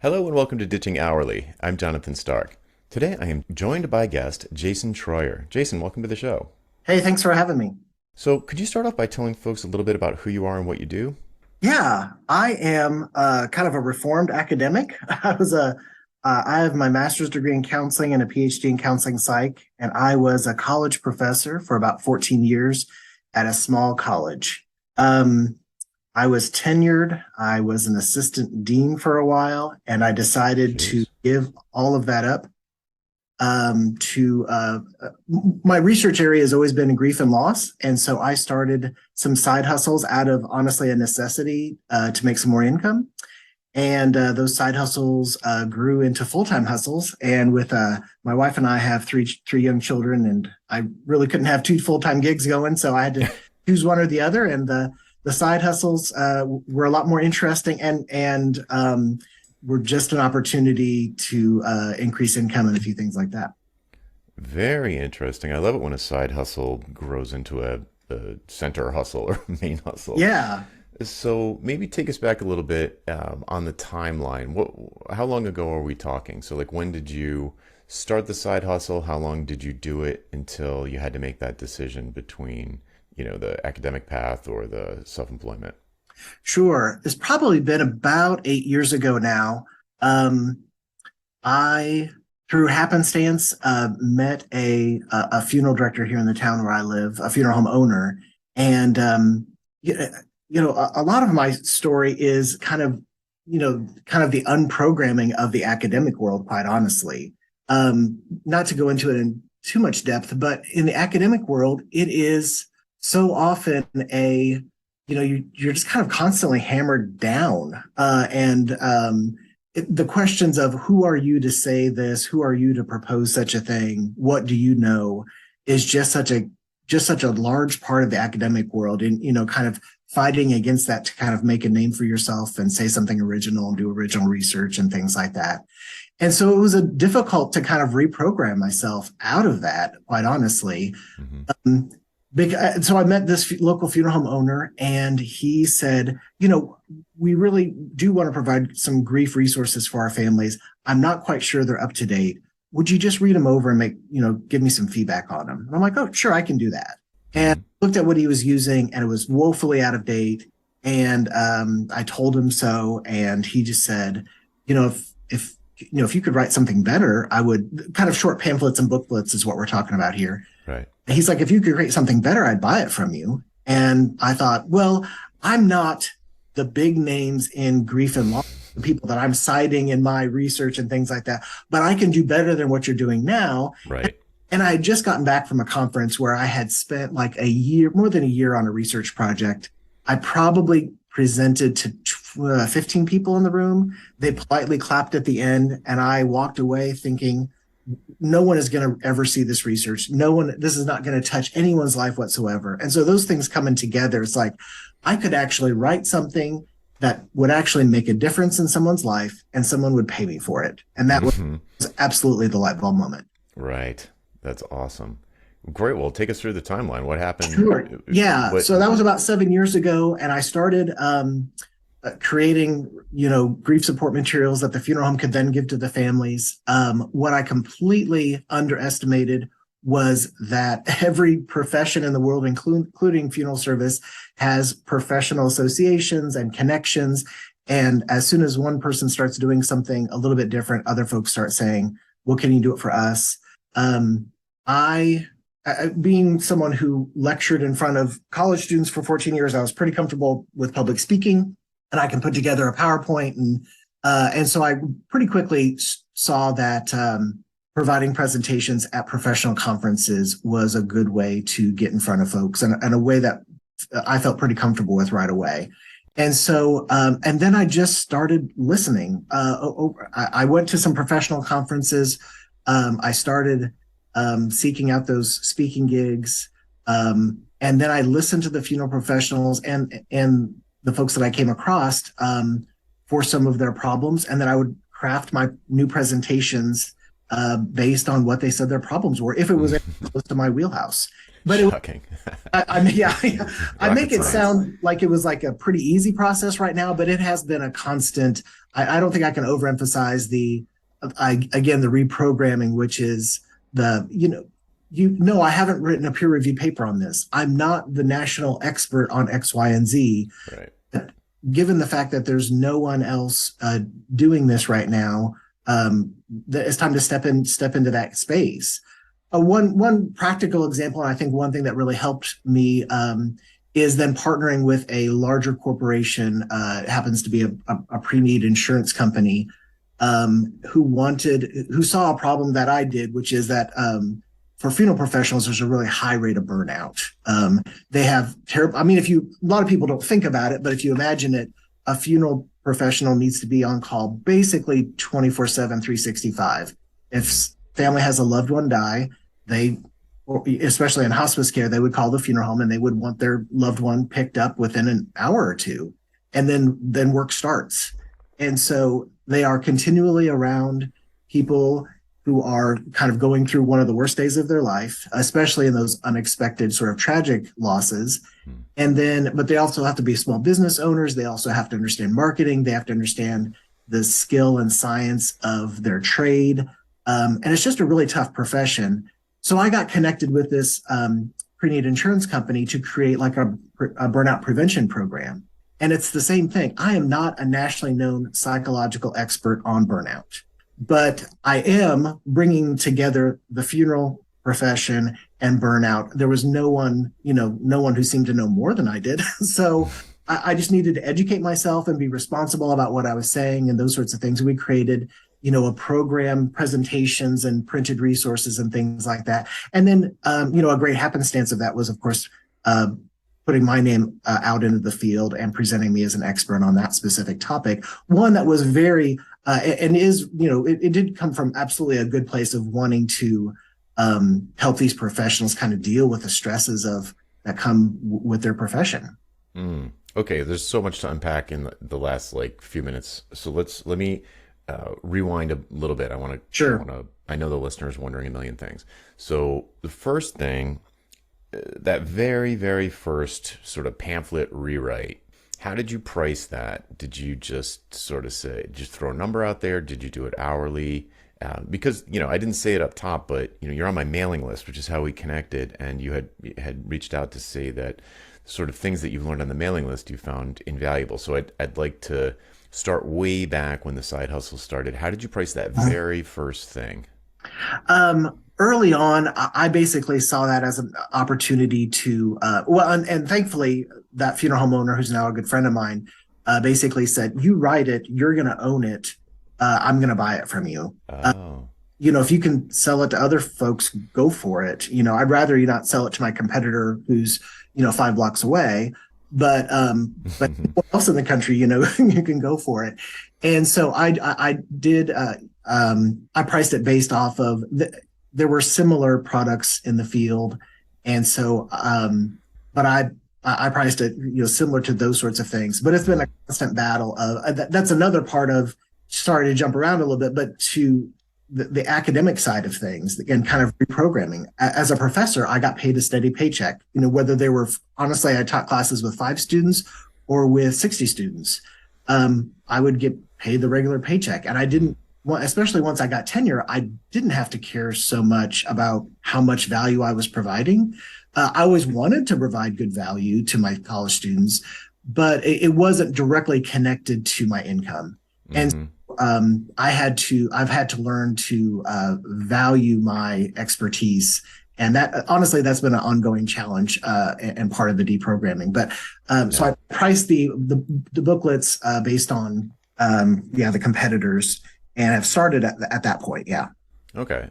Hello and welcome to Ditching Hourly. I'm Jonathan Stark. Today I am joined by guest Jason Troyer. Jason, welcome to the show. Hey, thanks for having me. So, could you start off by telling folks a little bit about who you are and what you do? Yeah, I am kind of a reformed academic. I have my master's degree in counseling and a PhD in counseling psych, and I was a college professor for about 14 years at a small college. Um, I was tenured. I was an assistant dean for a while, and I decided to Jeez. give all of that up to my research area has always been grief and loss. And so I started some side hustles out of honestly a necessity to make some more income. And those side hustles grew into full-time hustles. And with my wife and I have three young children, and I really couldn't have two full-time gigs going, so I had to choose one or the other. And the side hustles were a lot more interesting and were just an opportunity to increase income and a few things like that. Very interesting. I love it when a side hustle grows into a center hustle or main hustle. Yeah. So, maybe take us back a little bit on the timeline. How long ago are we talking? So, like, when did you start the side hustle? How long did you do it until you had to make that decision between, the academic path or the self-employment? Sure. It's probably been about 8 years ago now. Um, I, through happenstance, met a funeral director here in the town where I live, a funeral home owner, and you, a lot of my story is kind of the unprogramming of the academic world, quite honestly. Not to go into it in too much depth, but in the academic world, it is so often you're just kind of constantly hammered down the questions of who are you to say this, who are you to propose such a thing, what do you know, is just such a large part of the academic world, and kind of fighting against that to kind of make a name for yourself and say something original and do original research and things like that. And so it was difficult to kind of reprogram myself out of that, quite honestly. Hmm. um, so I met this local funeral home owner, and he said, we really do want to provide some grief resources for our families. I'm not quite sure they're up to date. Would you just read them over and give me some feedback on them? And I'm like, oh, sure, I can do that. And Hmm. looked at what he was using, and it was woefully out of date. And I told him so, and he just said, if you could write something better, I would. Kind of short pamphlets and booklets is what we're talking about here. Right. He's like, if you could create something better, I'd buy it from you. And I thought, well, I'm not the big names in grief and loss, the people that I'm citing in my research and things like that, but I can do better than what you're doing now. Right. And I had just gotten back from a conference where I had spent like a year, more than a year, on a research project. I probably presented to 15 people in the room. They politely clapped at the end, and I walked away thinking, no one is going to ever see this research. No one, this is not going to touch anyone's life whatsoever. And so those things coming together, it's like I could actually write something that would actually make a difference in someone's life, and someone would pay me for it. And that was Hmm. absolutely the light bulb moment. Right. That's awesome. Great. Well, take us through the timeline. What happened? Sure. Yeah. What? So that was about 7 years ago. And I started creating, grief support materials that the funeral home could then give to the families. What I completely underestimated was that every profession in the world, including funeral service, has professional associations and connections. And as soon as one person starts doing something a little bit different, other folks start saying, well, can you do it for us? Um, I being someone who lectured in front of college students for 14 years, I was pretty comfortable with public speaking, and I can put together a PowerPoint. And so I pretty quickly saw that providing presentations at professional conferences was a good way to get in front of folks, and a way that I felt pretty comfortable with right away. And so, and then I just started listening. I went to some professional conferences. I started seeking out those speaking gigs. And then I listened to the funeral professionals and the folks that I came across for some of their problems. And then I would craft my new presentations based on what they said their problems were, if it was close to my wheelhouse. But it, Shocking. yeah, I Rocket make it science. sound like it was like a pretty easy process right now, but it has been a constant I don't think I can overemphasize again, the reprogramming, which is I haven't written a peer reviewed paper on this. I'm not the national expert on X, Y, and Z. Right. Given the fact that there's no one else doing this right now, it's time to step into that space. One practical example, and I think one thing that really helped me is then partnering with a larger corporation. It happens to be a pre-need insurance company who saw a problem that I did, which is that for funeral professionals, there's a really high rate of burnout. They have terrible. I mean, a lot of people don't think about it, but if you imagine it, a funeral professional needs to be on call basically 24/7, 365. If family has a loved one die, especially in hospice care, they would call the funeral home and they would want their loved one picked up within an hour or two, and then work starts. And so they are continually around people who are kind of going through one of the worst days of their life, especially in those unexpected sort of tragic losses. But they also have to be small business owners. They also have to understand marketing. They have to understand the skill and science of their trade. And it's just a really tough profession. So I got connected with this pre-need insurance company to create like a burnout prevention program. And it's the same thing. I am not a nationally known psychological expert on burnout, but I am bringing together the funeral profession and burnout. There was no one who seemed to know more than I did. So I just needed to educate myself and be responsible about what I was saying and those sorts of things. We created, a program, presentations and printed resources and things like that. And then, a great happenstance of that was, of course, putting my name out into the field and presenting me as an expert on that specific topic. One that was very, and is, it did come from absolutely a good place of wanting to help these professionals kind of deal with the stresses that come with their profession. Okay, there's so much to unpack in the last few minutes. So let me rewind a little bit. Sure. I know the listener's wondering a million things. So the first thing, that very, very first sort of pamphlet rewrite, how did you price that? Did you just sort of just throw a number out there? Did you do it hourly? Because, I didn't say it up top, but, you're on my mailing list, which is how we connected. And you had reached out to say that sort of things that you've learned on the mailing list you found invaluable. So I'd like to start way back when the side hustle started. How did you price that very first thing? Early on, I basically saw that as an opportunity to, and thankfully, that funeral home owner, who's now a good friend of mine, basically said, "You write it, you're going to own it. I'm going to buy it from you. Oh. If you can sell it to other folks, go for it. I'd rather you not sell it to my competitor who's, 5 blocks away, but what else in the country, you can go for it." And so I did. I priced it based off of there were similar products in the field, and so but I priced it similar to those sorts of things. But it's been a constant battle of that's another part of, sorry to jump around a little bit, but to the academic side of things and kind of reprogramming. As a professor, I got paid a steady paycheck. Whether they were, honestly, I taught classes with 5 students or with 60 students, I would get paid the regular paycheck, and I didn't. Well, especially once I got tenure, I didn't have to care so much about how much value I was providing. I always wanted to provide good value to my college students, but it wasn't directly connected to my income. And I've had to learn to value my expertise. And that, honestly, that's been an ongoing challenge and part of the deprogramming. But so I priced the booklets based on the competitors. And I've started at that point, yeah. Okay.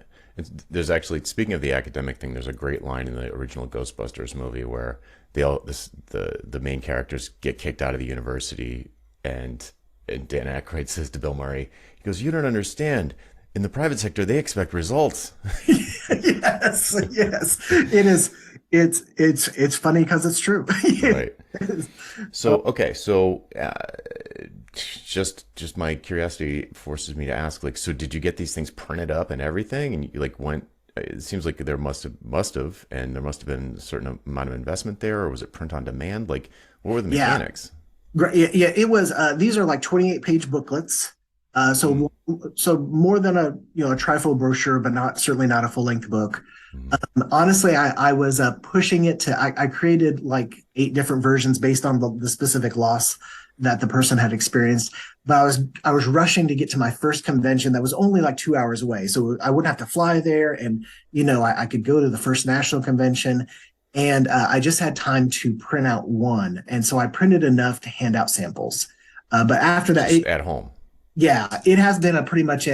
There's actually, speaking of the academic thing, there's a great line in the original Ghostbusters movie where the main characters get kicked out of the university, and Dan Aykroyd says to Bill Murray, he goes, "You don't understand. In the private sector, they expect results." Yes. It is. It's funny because it's true. Right. So, okay. So, just my curiosity forces me to ask, so did you get these things printed up and everything? And you went, it seems like there must have, and there must have been a certain amount of investment there, or was it print on demand? What were the mechanics? Yeah, yeah, it was. These are like 28-page booklets. Mm, So more than a a trifold brochure, but not certainly not a full length book. mm, Honestly, I was pushing it to. I created like 8 different versions based on the specific loss that the person had experienced. But I was rushing to get to my first convention that was only like 2 hours away, so I wouldn't have to fly there, and I could go to the first national convention, and I just had time to print out one, and so I printed enough to hand out samples. But after that, just at home. yeah, it has been a pretty much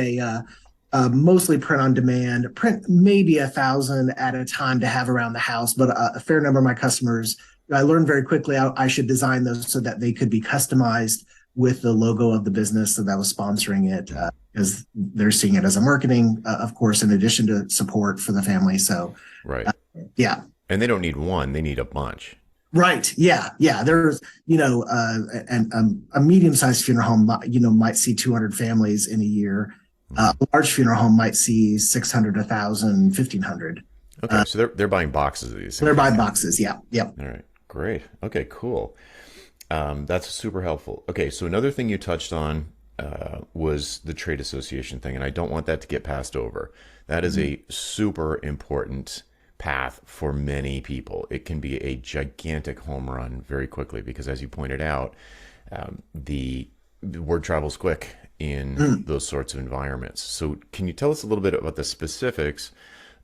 mostly print on demand, print maybe 1,000 at a time to have around the house, but a fair number of my customers, I learned very quickly I should design those so that they could be customized with the logo of the business that was sponsoring it, Mm, because they're seeing it as a marketing, of course, in addition to support for the family. So, right. yeah. And they don't need one, they need a bunch. Right. Yeah. Yeah. There's, a medium-sized funeral home, might see 200 families in a year. Mm. A large funeral home might see 600, 1,000, 1,500. Okay, so they're buying boxes of these They're things. by boxes. Yeah. Yep. All right, great. Okay, cool. That's super helpful. Okay, so another thing you touched on was the trade association thing, and I don't want that to get passed over. That is a super important path for many people. It can be a gigantic home run very quickly because, as you pointed out, the word travels quick in Mm. those sorts of environments. So, can you tell us a little bit about the specifics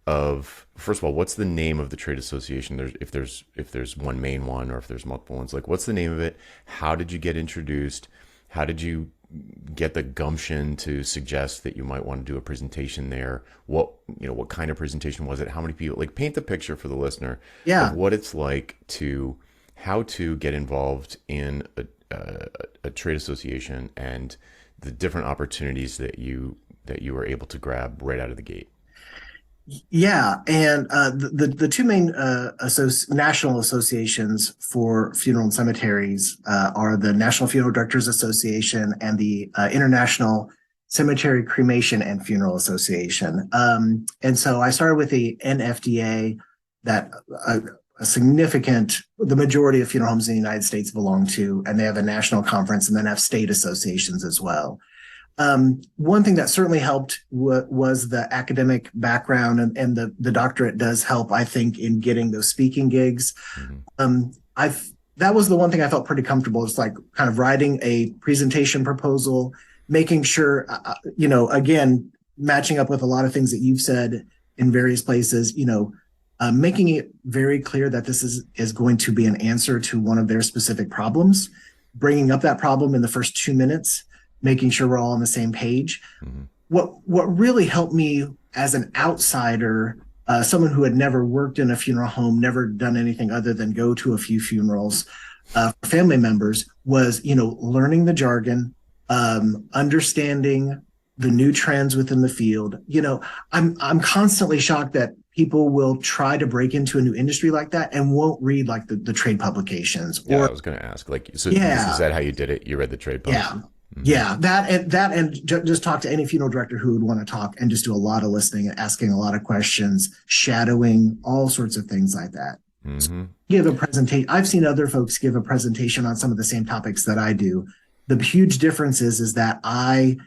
of, first of all, what's the name of the trade association? If there's one main one or if there's multiple ones, like what's the name of it? How did you get introduced? How did you get the gumption to suggest that you might want to do a presentation there? What kind of presentation was it? How many people? Like, paint the picture for the listener of Yeah. what it's like to how to get involved in a trade association and the different opportunities that you were able to grab right out of the gate. Yeah, and the two main national associations for funeral and cemeteries are the National Funeral Directors Association and the International Cemetery Cremation and Funeral Association. And so I started with the NFDA, that a significant, the majority of funeral homes in the United States belong to, and they have a national conference and then have state associations as well. One thing that certainly helped was the academic background, and the doctorate does help, I think, in getting those speaking gigs. Hmm. I've That was the one thing I felt pretty comfortable. It's like kind of writing a presentation proposal, making sure, again, matching up with a lot of things that you've said in various places, making it very clear that this is going to be an answer to one of their specific problems, bringing up that problem in the first 2 minutes, making sure we're all on the same page. Hmm. What really helped me as an outsider, someone who had never worked in a funeral home, never done anything other than go to a few funerals for family members, was learning the jargon, understanding the new trends within the field. I'm constantly shocked that people will try to break into a new industry like that and won't read like the trade publications. Yeah, I Or was going to ask, like, so this is yeah, that how you did it? You read the trade pubs? yeah. Hmm. Yeah, just talk to any funeral director who would want to talk, and just do a lot of listening and asking a lot of questions, shadowing, all sorts of things like that. Hmm. Give a presentation. I've seen other folks give a presentation on some of the same topics that I do. The huge difference is that I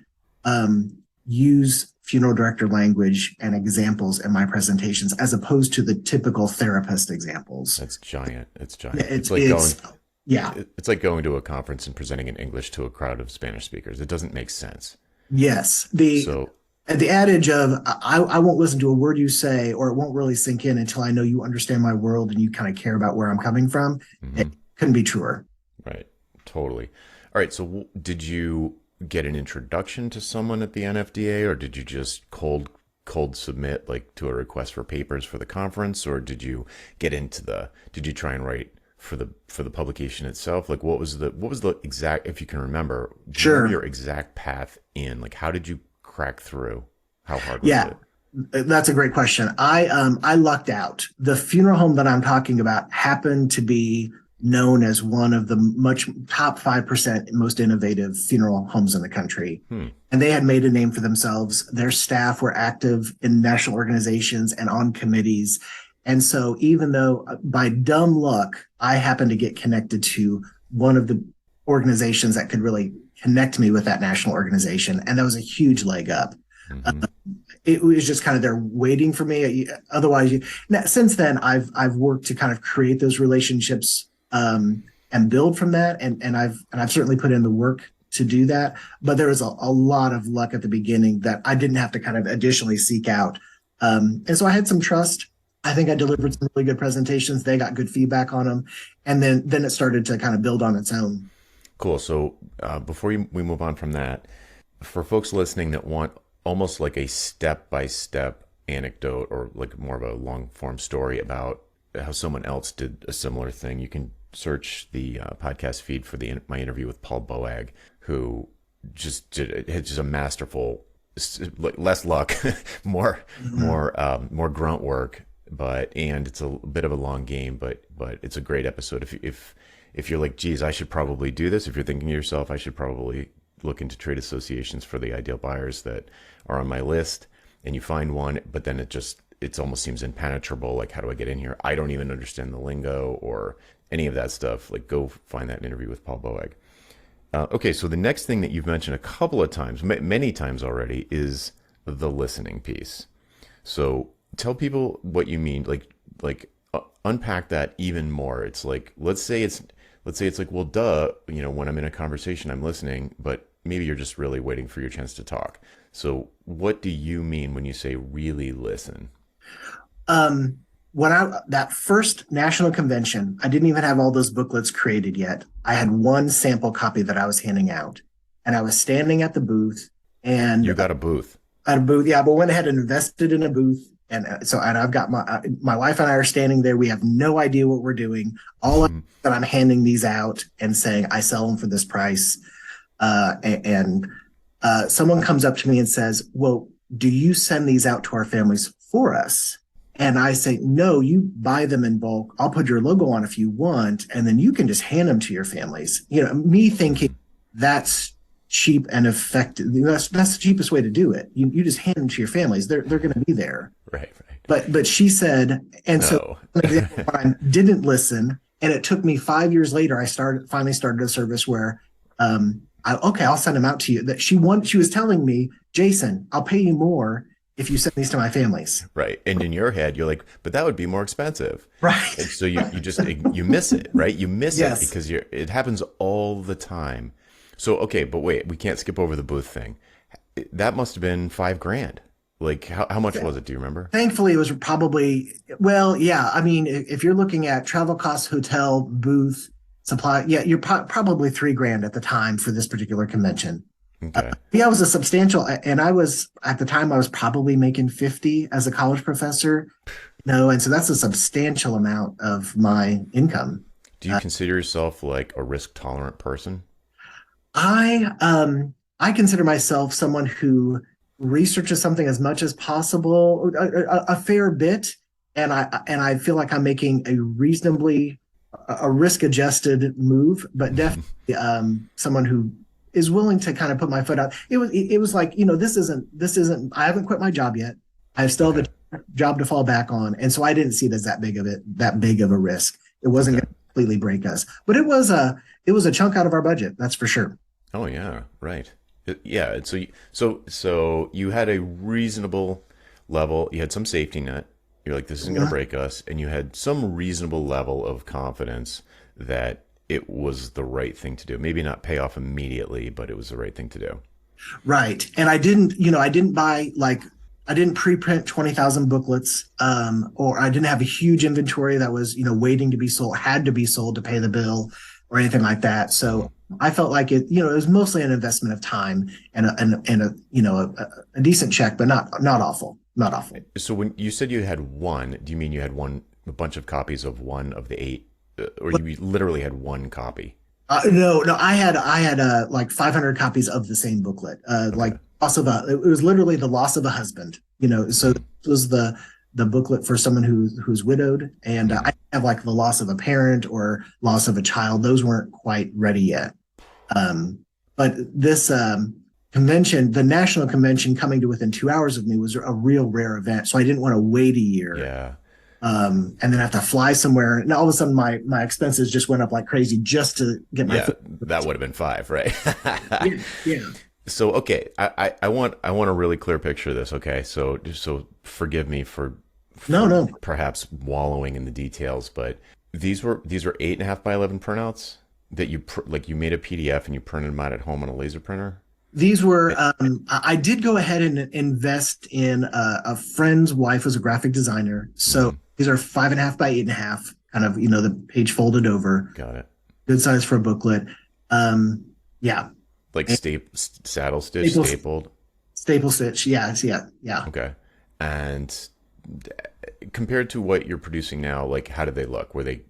use funeral director language and examples in my presentations, as opposed to the typical therapist examples. That's giant. It's giant. It's it's yeah. It's like going to a conference and presenting in English to a crowd of Spanish speakers. It doesn't make sense. Yes. The So, the adage of I won't listen to a word you say, or it won't really sink in until I know you understand my world and you kind of care about where I'm coming from. It mhm, couldn't be truer. right, totally. All right. So, did you get an introduction to someone at the NFDA, or did you just cold submit, like, to a request for papers for the conference, or did you get into the? Did you try and write for the publication itself? Like, what was the exact, if you can remember, do you remember Sure. your exact path in? Like, how did you crack through? How hard was Yeah. it? That's a great question. I lucked out. The funeral home that I'm talking about happened to be known as one of the much top 5% most innovative funeral homes in the country. Hmm. And they had made a name for themselves. Their staff were active in national organizations and on committees. And so even though by dumb luck, I happened to get connected to one of the organizations that could really connect me with that national organization. And that was a huge leg up. Hmm. It was just kind of there waiting for me. Otherwise, now, since then, I've worked to kind of create those relationships and build from that, and I've certainly put in the work to do that. But there was a lot of luck at the beginning that I didn't have to kind of additionally seek out, and so I had some trust. I think I delivered some really good presentations. They got good feedback on them, and then it started to kind of build on its own. Cool. So before we move on from that, for folks listening that want almost like a step by step anecdote or like more of a long form story about how someone else did a similar thing, you can search the podcast feed for my interview with Paul Boag, who had just a masterful, less luck, more grunt work, and it's a bit of a long game, but it's a great episode. If you're like, geez, I should probably do this. If you're thinking to yourself, I should probably look into trade associations for the ideal buyers that are on my list, and you find one, but then it almost seems impenetrable. Like, how do I get in here? I don't even understand the lingo or any of that stuff. Like, go find that interview with Paul Boag. Okay, so the next thing that you've mentioned a couple of times, many times already, is the listening piece. So tell people what you mean. Unpack that even more. It's like, let's say it's like, well, duh, when I'm in a conversation, I'm listening, but maybe you're just really waiting for your chance to talk. So what do you mean when you say really listen? When that first national convention, I didn't even have all those booklets created yet. I had one sample copy that I was handing out, and I was standing at the booth. And you got a booth. At a booth, yeah, but went ahead and invested in a booth. And I've got my wife and I are standing there. We have no idea what we're doing. All that I'm handing these out and saying I sell them for this price. And someone comes up to me and says, "Well, do you send these out to our families for us?" And I say, "No, you buy them in bulk. I'll put your logo on if you want, and then you can just hand them to your families." Me thinking that's cheap and effective. That's the cheapest way to do it. You just hand them to your families. They're going to be there. Right. But she said, and No. so when I didn't listen, and it took me 5 years later, I finally started a service where, I'll send them out to you. That she was telling me, "Jason, I'll pay you more if you send these to my families." Right. And in your head, you're like, but that would be more expensive. Right. And so you miss it, right? You miss Yes. it because it happens all the time. So, okay, but wait, we can't skip over the booth thing. That must have been $5,000. Like, how much was it? Do you remember? Thankfully, it was probably, well, yeah. I mean, if you're looking at travel costs, hotel, booth, supply, yeah, you're probably $3,000 at the time for this particular convention. Okay. Yeah, it was a substantial, and at the time, I was probably making 50 as a college professor, and so that's a substantial amount of my income. Do you consider yourself like a risk tolerant person? I consider myself someone who researches something as much as possible, a fair bit, and I feel like I'm making a risk adjusted move, but definitely someone who is willing to kind of put my foot out. It was like, this isn't. I haven't quit my job yet. I still have a job to fall back on, and so I didn't see it as that big of a risk. It wasn't going to completely break us, but it was a chunk out of our budget, that's for sure. Oh yeah, right. Yeah. So you had a reasonable level. You had some safety net. You're like, this isn't going to break us, and you had some reasonable level of confidence that it was the right thing to do. Maybe not pay off immediately, but it was the right thing to do. Right. And I didn't buy, like, I didn't pre-print 20,000 booklets, or I didn't have a huge inventory that was, waiting to be sold, had to be sold to pay the bill or anything like that. So I felt like it was mostly an investment of time and a decent check, but not awful, not awful. So when you said you had one, do you mean you had a bunch of copies of one of the 8, or you literally had one copy? No, I had like 500 copies of the same booklet. Like it was literally the loss of a husband. So it was the booklet for someone who's widowed, and I have like the loss of a parent or loss of a child. Those weren't quite ready yet. But this convention, the national convention, coming to within 2 hours of me was a real rare event. So I didn't want to wait a year. Yeah. and then have to fly somewhere. And all of a sudden, my expenses just went up like crazy just to get my Yeah, foot. that would have been five, right? Yeah, yeah. So okay, I want a really clear picture of this. Okay, so just so forgive me No, for no. perhaps wallowing in the details, but these were 8.5 by 11 printouts that like you made a PDF and you printed them out at home on a laser printer. These were, I did go ahead and invest in a friend's wife was a graphic designer. So Hmm. these are 5.5 by 8.5, kind of, the page folded over, Got it. good size for a booklet. Yeah. Like And saddle stitch staple, stapled. staple stitch. Yeah. Yeah. Yeah. Okay, and compared to what you're producing now, like how did they look? Were they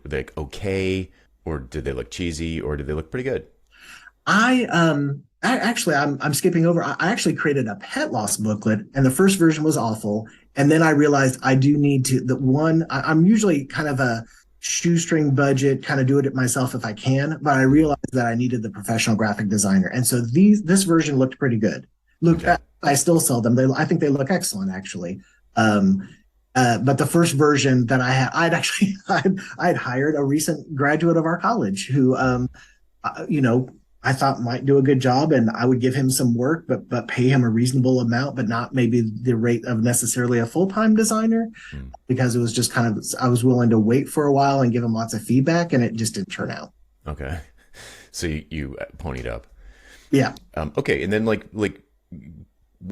like okay, or did they look cheesy, or did they look pretty good? I'm skipping over. I actually created a pet loss booklet, and the first version was awful. And then I realized I do need to the one. I'm usually kind of a shoestring budget, kind of do it myself if I can. But I Mhm. realized that I needed the professional graphic designer, and so this version looked pretty good. Look, Okay. I still sell them. I think they look excellent, actually. Um, but the first version that I had, I'd hired a recent graduate of our college who you know, I thought might do a good job, and I would give him some work, but pay him a reasonable amount, but not maybe the rate of necessarily a full time designer, Hmm. because it was just kind of I was willing to wait for a while and give him lots of feedback, and it just didn't turn out. Okay. So you ponied up. Yeah, Okay, and then like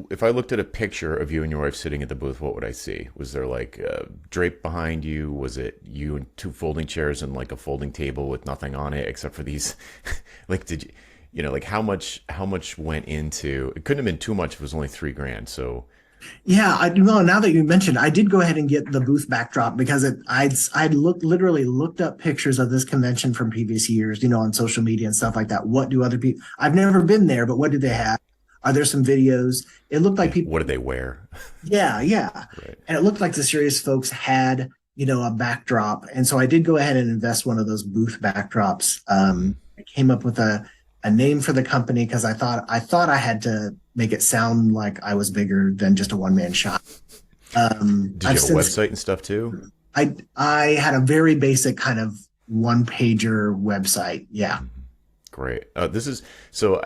if I looked at a picture of you and your wife sitting at the booth, what would I see? Was there like drape behind you? Was it you and two folding chairs and like a folding table with nothing on it except for these? Like, did like how much went into? It couldn't have been too much if it was only 3 grand. So yeah. Well, now that you mentioned, I did go ahead and get the booth backdrop because I'd literally looked up pictures of this convention from previous years, on social media and stuff like that. What do other people? I've never been there, but what do they have? Are there some videos? It looked like people. what did they wear? Yeah, yeah. Right. And it looked like the serious folks had, a backdrop. And so I did go ahead and invest one of those booth backdrops. Mhm. I came up with a name for the company because I thought I had to make it sound like I was bigger than just a one man shop. Did I've you have a since website and stuff too? I had a very basic kind of one pager website. Yeah. Great. This is so.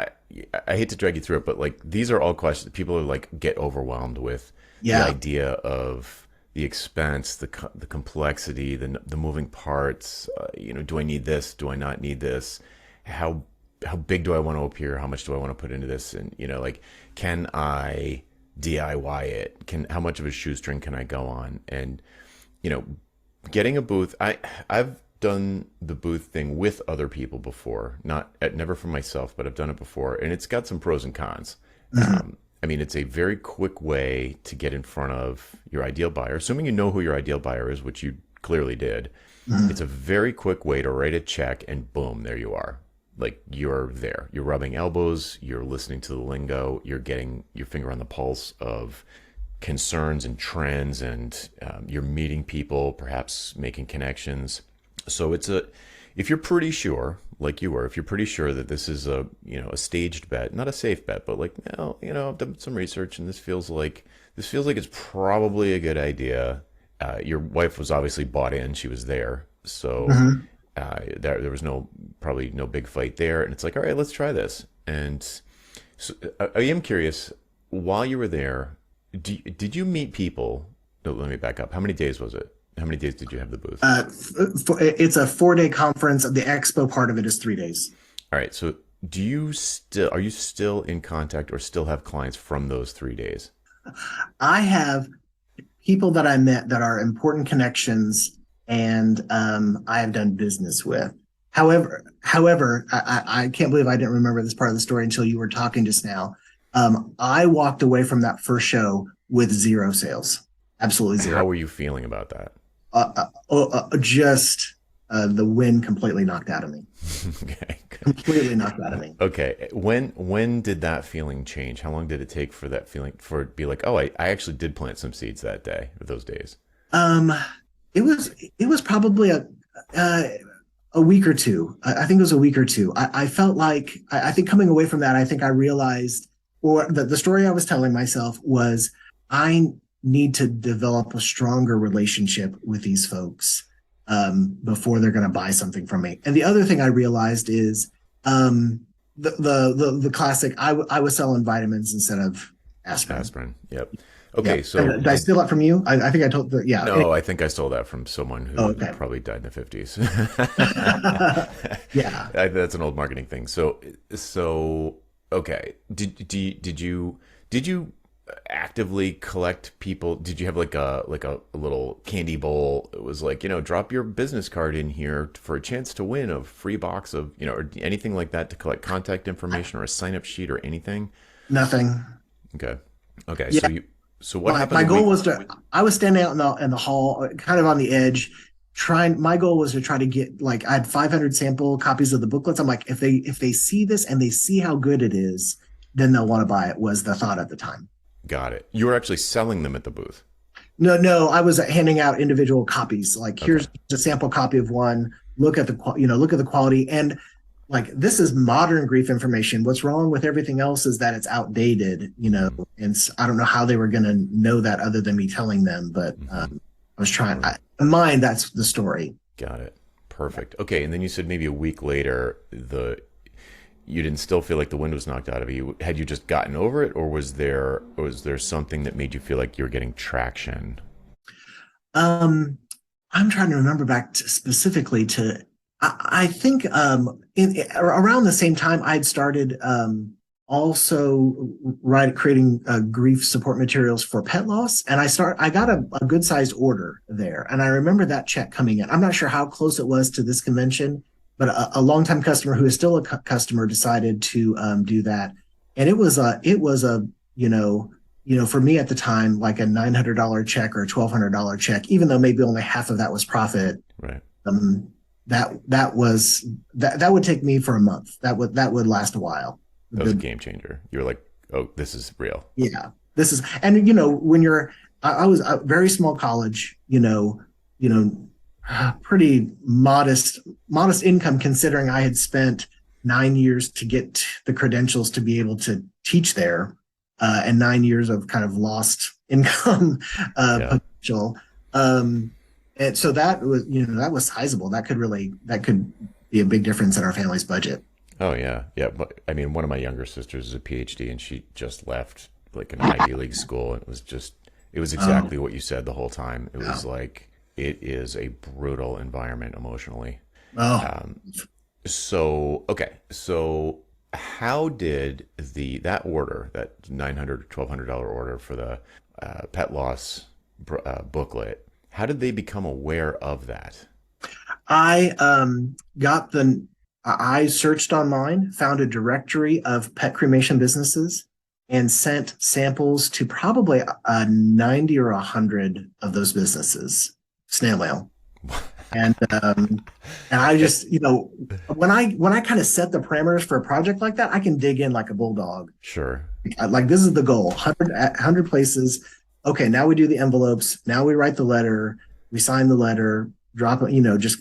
I hate to drag you through it, but like these are all questions that people are like get overwhelmed with the Yeah. idea of the expense, the complexity, the moving parts. Do I need this? Do I not need this? How big do I want to appear? How much do I want to put into this? And like, can I DIY it? How much of a shoestring can I go on? And you know, getting a booth. I've done the booth thing with other people before, not never for myself, but I've done it before, and it's got some pros and cons. Mhm. I mean, it's a very quick way to get in front of your ideal buyer, assuming you know who your ideal buyer is, which you clearly did. It's Mhm. a very quick way to write a check, and boom, there you are. Like you're there. You're rubbing elbows. You're listening to the lingo. You're getting your finger on the pulse of concerns and trends, and you're meeting people, perhaps making connections. So if you're pretty sure, like you were, if you're pretty sure that this is a staged bet, not a safe bet, but like, no, I've done some research and this feels like it's probably a good idea. Your wife was obviously bought in; she was there, so Mhm. there was probably no big fight there, and it's like, all right, let's try this. And so I am curious, while you were there, did you meet people? No, let me back up. How many days was it? How many days did you have the booth? It's a 4 day conference. The expo part of it is 3 days. All right. So are you still in contact or still have clients from those 3 days? I have people that I met that are important connections, and I have done business with. However, I can't believe I didn't remember this part of the story until you were talking just now. I walked away from that first show with zero sales, absolutely zero. How were you feeling about that? Just the wind completely knocked out of me. Okay. Good. Completely knocked out of me. Okay. When did that feeling change? How long did it take for that feeling for it to be like, oh, I actually did plant some seeds that day or those days? Um, it was probably uh, a week or two. I think it was a week or two. I felt like I think coming away from that, I think I realized, or the story I was telling myself was, I need to develop a stronger relationship with these folks before they're going to buy something from me. And the other thing I realized is the classic. I was selling vitamins instead of aspirin. Aspirin. Yep. Yeah. Okay, so Did I did steal that from you? I think I told the, yeah. no, I think I stole that from someone Oh, who okay. probably died in the 50s. Yeah. That's an old marketing thing. So okay. Did you actively collect people? Did you have like a little candy bowl? It was like, drop your business card in here for a chance to win a free box of, or anything like that to collect contact information or a sign up sheet or anything? Nothing. Okay. Okay. Yeah. So what happened My the goal week? was to, I was standing out in the hall, kind of on the edge, my goal was to try to get, like, I had 500 sample copies of the booklets. I'm like, if they see this and they see how good it is, then they'll want to buy it, was the thought at the time. Got it. You were actually selling them at the booth. No, I was handing out individual copies. Like, Okay. here's a sample copy of one. Look at look at the quality. And like, this is modern grief information. What's wrong with everything else is that it's outdated, Hmm. and I don't know how they were going to know that other than me telling them. But Hmm. I was trying. In mind, that's the story. Got it. Perfect. Okay, and then you said maybe a week later the you didn't still feel like the wind was knocked out of you. Had you just gotten over it, or was there something that made you feel like you were getting traction? Um, I'm trying to remember back specifically to. I think around the same time I'd started also creating grief support materials for pet loss, and I got a good sized order there, and I remember that check coming in. I'm not sure how close it was to this convention, but a longtime customer who is still a customer decided to do that, and it was a for me at the time, like a $900 check or a $1,200 check, even though maybe only half of that was profit. Right. Um, that would take me for a month. That would last a while. That was a The, game changer. You were like, "Oh, this is real." yeah, this is, and when I was a very small college, you know, pretty modest income considering I had spent 9 years to get the credentials to be able to teach there, and 9 years of kind of lost income Yeah. potential. And so that was sizable. That could be a big difference in our family's budget. Oh yeah. Yeah. But I mean, one of my younger sisters is a PhD, and she just left like an Ivy League school, and it was Oh, exactly what you said the whole time. It yeah. was like it is a brutal environment emotionally. Oh, Um, So, okay. So, how did that order, that 900 or $1,200 order for the pet loss booklet, how did they become aware of that? I got the I searched online, found a directory of pet cremation businesses, and sent samples to probably 90 or 100 of those businesses, snail mail. And and I It, just, when I kind of set the parameters for a project like that, I can dig in like a bulldog. sure. Like, this is the goal: 100 places. Okay, now we do the envelopes. Now we write the letter. We sign the letter. Drop it. Just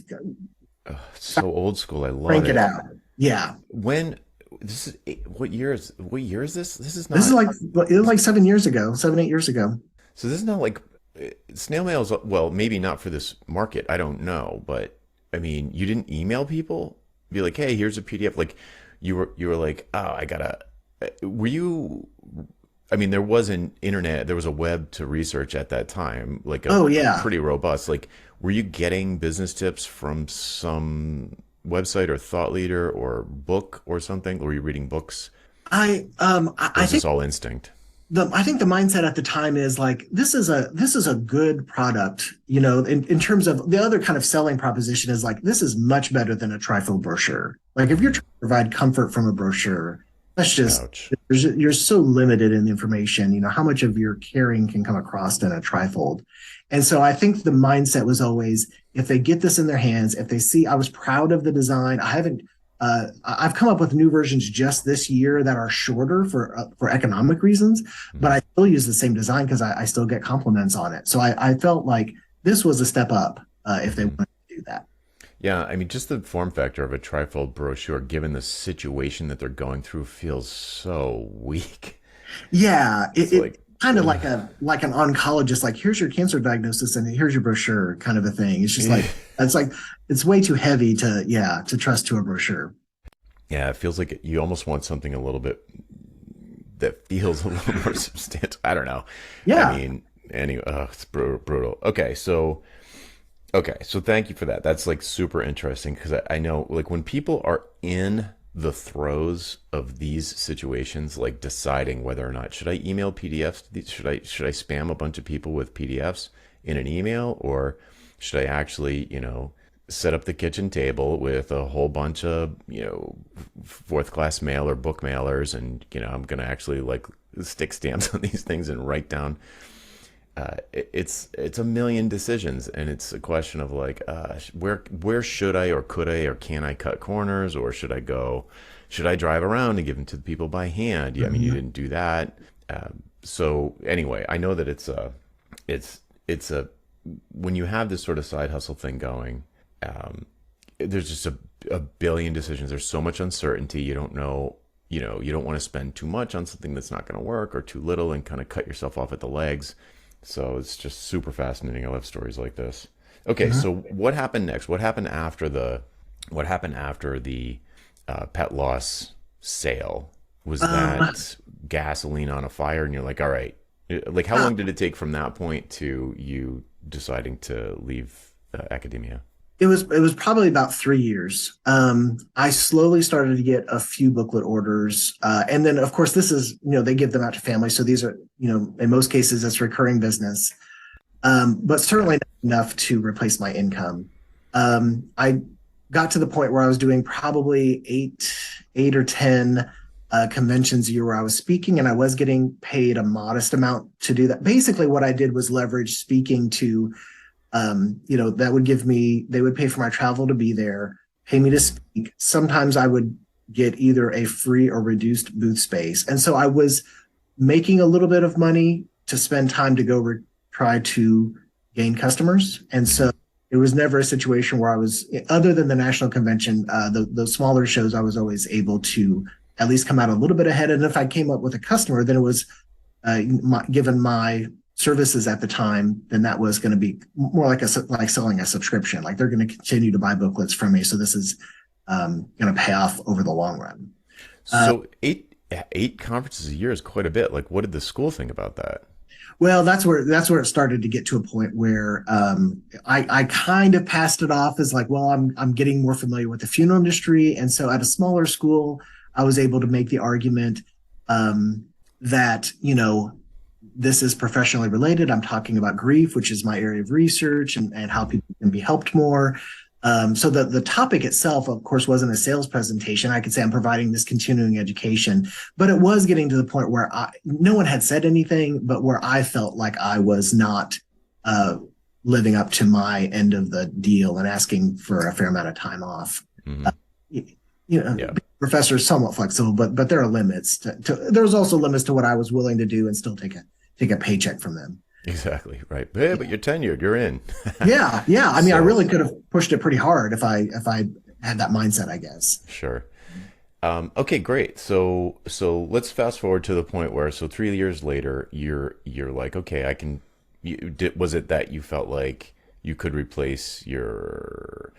Ugh, so old school. I love crank it it. out. Yeah, When this is what year is this? This is this is not like it was like 7 years ago, 7 8 years ago. so this is not like snail mail is, well, maybe not for this market. I don't know, but I mean, you didn't email people, be like, "Hey, here's a PDF." Like you were like, "Oh, I gotta." Were you? I mean, there was an internet, there was a web to research at that time, like a Oh yeah, pretty robust. Like, were you getting business tips from some website or thought leader or book or something? Or were you reading books, or I is think this all instinct? the mindset at the time is like, this is a good product, in terms of the other kind of selling proposition is like, this is much better than a trifold brochure. Like, if you're Hmm. trying to provide comfort from a brochure, that's just, Ouch. you're so limited in the information. How much of your caring can come across in a trifold. And so I think the mindset was always, if they get this in their hands, if they see, I was proud of the design. I've come up with new versions just this year that are shorter for economic reasons, but Hmm. I still use the same design because I still get compliments on it. So I felt like this was a step up, if they Hmm. wanted to do that. Yeah, I mean, just the form factor of a trifold brochure, given the situation that they're going through, feels so weak. Yeah, It's it like, kind of like an oncologist, like here's your cancer diagnosis and here's your brochure kind of a thing. It's just like it's way too heavy to trust to a brochure. Yeah, it feels like you almost want something a little bit that feels a little more substantial. I don't know. I Yeah. mean, anyway, it's brutal. Okay, so thank you for that. That's like super interesting because I know like when people are in the throes of these situations, like deciding whether or not should I email PDFs, should I spam a bunch of people with PDFs in an email, or should I actually, set up the kitchen table with a whole bunch of, fourth class mail or book mailers, and I'm gonna actually like stick stamps on these things and write down it's a million decisions, and it's a question of like where should I or could I or can I cut corners, or should I drive around and give them to the people by hand? Yeah, I mean you Mhm. didn't do that. So anyway, I know that it's a when you have this sort of side hustle thing going, there's just a billion decisions. There's so much uncertainty. You don't know. You don't want to spend too much on something that's not going to work, or too little and kind of cut yourself off at the legs. So it's just super fascinating. I love stories like this. Okay, Mhm. so what happened next? What happened after the pet loss sale? Was Um, that gasoline on a fire? And you're like, all right, like how uh, long did it take from that point to you deciding to leave academia? it was probably about 3 years. I slowly started to get a few booklet orders, and then of course this is they give them out to families, so these are in most cases it's recurring business, but Yeah. certainly not enough to replace my income. I got to the point where I was doing probably eight or ten conventions a year where I was speaking, and I was getting paid a modest amount to do that. Basically, what I did was leverage speaking to that would they would pay for my travel to be there, pay me to Mhm. speak. Sometimes I would get either a free or reduced booth space. And so I was making a little bit of money to spend time to try to gain customers. And so Mhm. it was never a situation where I was, other than the national convention, the smaller shows, I was always able to at least come out a little bit ahead. And if I came up with a customer, then it was given my services at the time, then that was going to be more like selling a subscription. Like they're going to continue to buy booklets from me, so this is going to pay off over the long run. Uh, So eight conferences a year is quite a bit. Like, what did the school think about that? well, that's where it started to get to a point where I kind of passed it off as like, well, I'm getting more familiar with the funeral industry, and so at a smaller school, I was able to make the argument that this is professionally related. I'm talking about grief, which is my area of research, and how people can be helped more. So the topic itself, of course, wasn't a sales presentation. I could say I'm providing this continuing education, but it was getting to the point where no one had said anything, but where I felt like I was not uh, living up to my end of the deal and asking for a fair amount of time off. Uh, Hmm. Yeah, Professors somewhat flexible, but there are limits. There's also limits to what I was willing to do and still take a paycheck from them. exactly. Right. Hey, but you're tenured. You're in. Yeah, yeah. I mean, I So really could have pushed it pretty hard if I had that mindset, I guess. sure. Okay, great. So let's fast forward to the point where 3 years later, you're like, okay, I can. Was it that you felt like you could replace your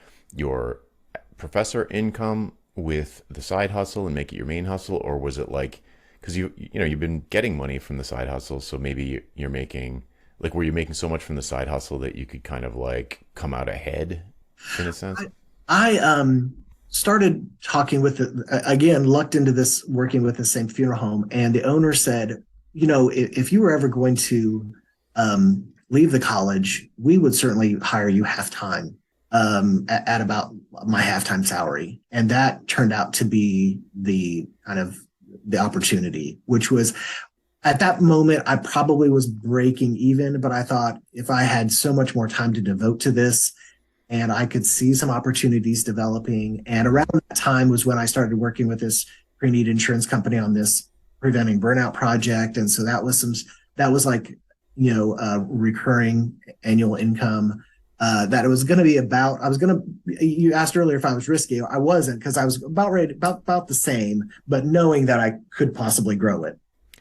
professor income with the side hustle and make it your main hustle, or was it like because you've been getting money from the side hustle, so maybe you're making like were you making so much from the side hustle that you could kind of like come out ahead in a sense? I started talking with again, lucked into this working with the same funeral home, and the owner said, if you were ever going to leave the college, we would certainly hire you half time at about my halftime salary, and that turned out to be the kind of the opportunity, which was at that moment I probably was breaking even, but I thought if I had so much more time to devote to this and I could see some opportunities developing. And around that time was when I started working with this pre-need insurance company on this preventing burnout project. And so that was like, recurring annual income that it was going to be about. You asked earlier if I was risky. I wasn't because I was about ready, about the same, but knowing that I could possibly grow it.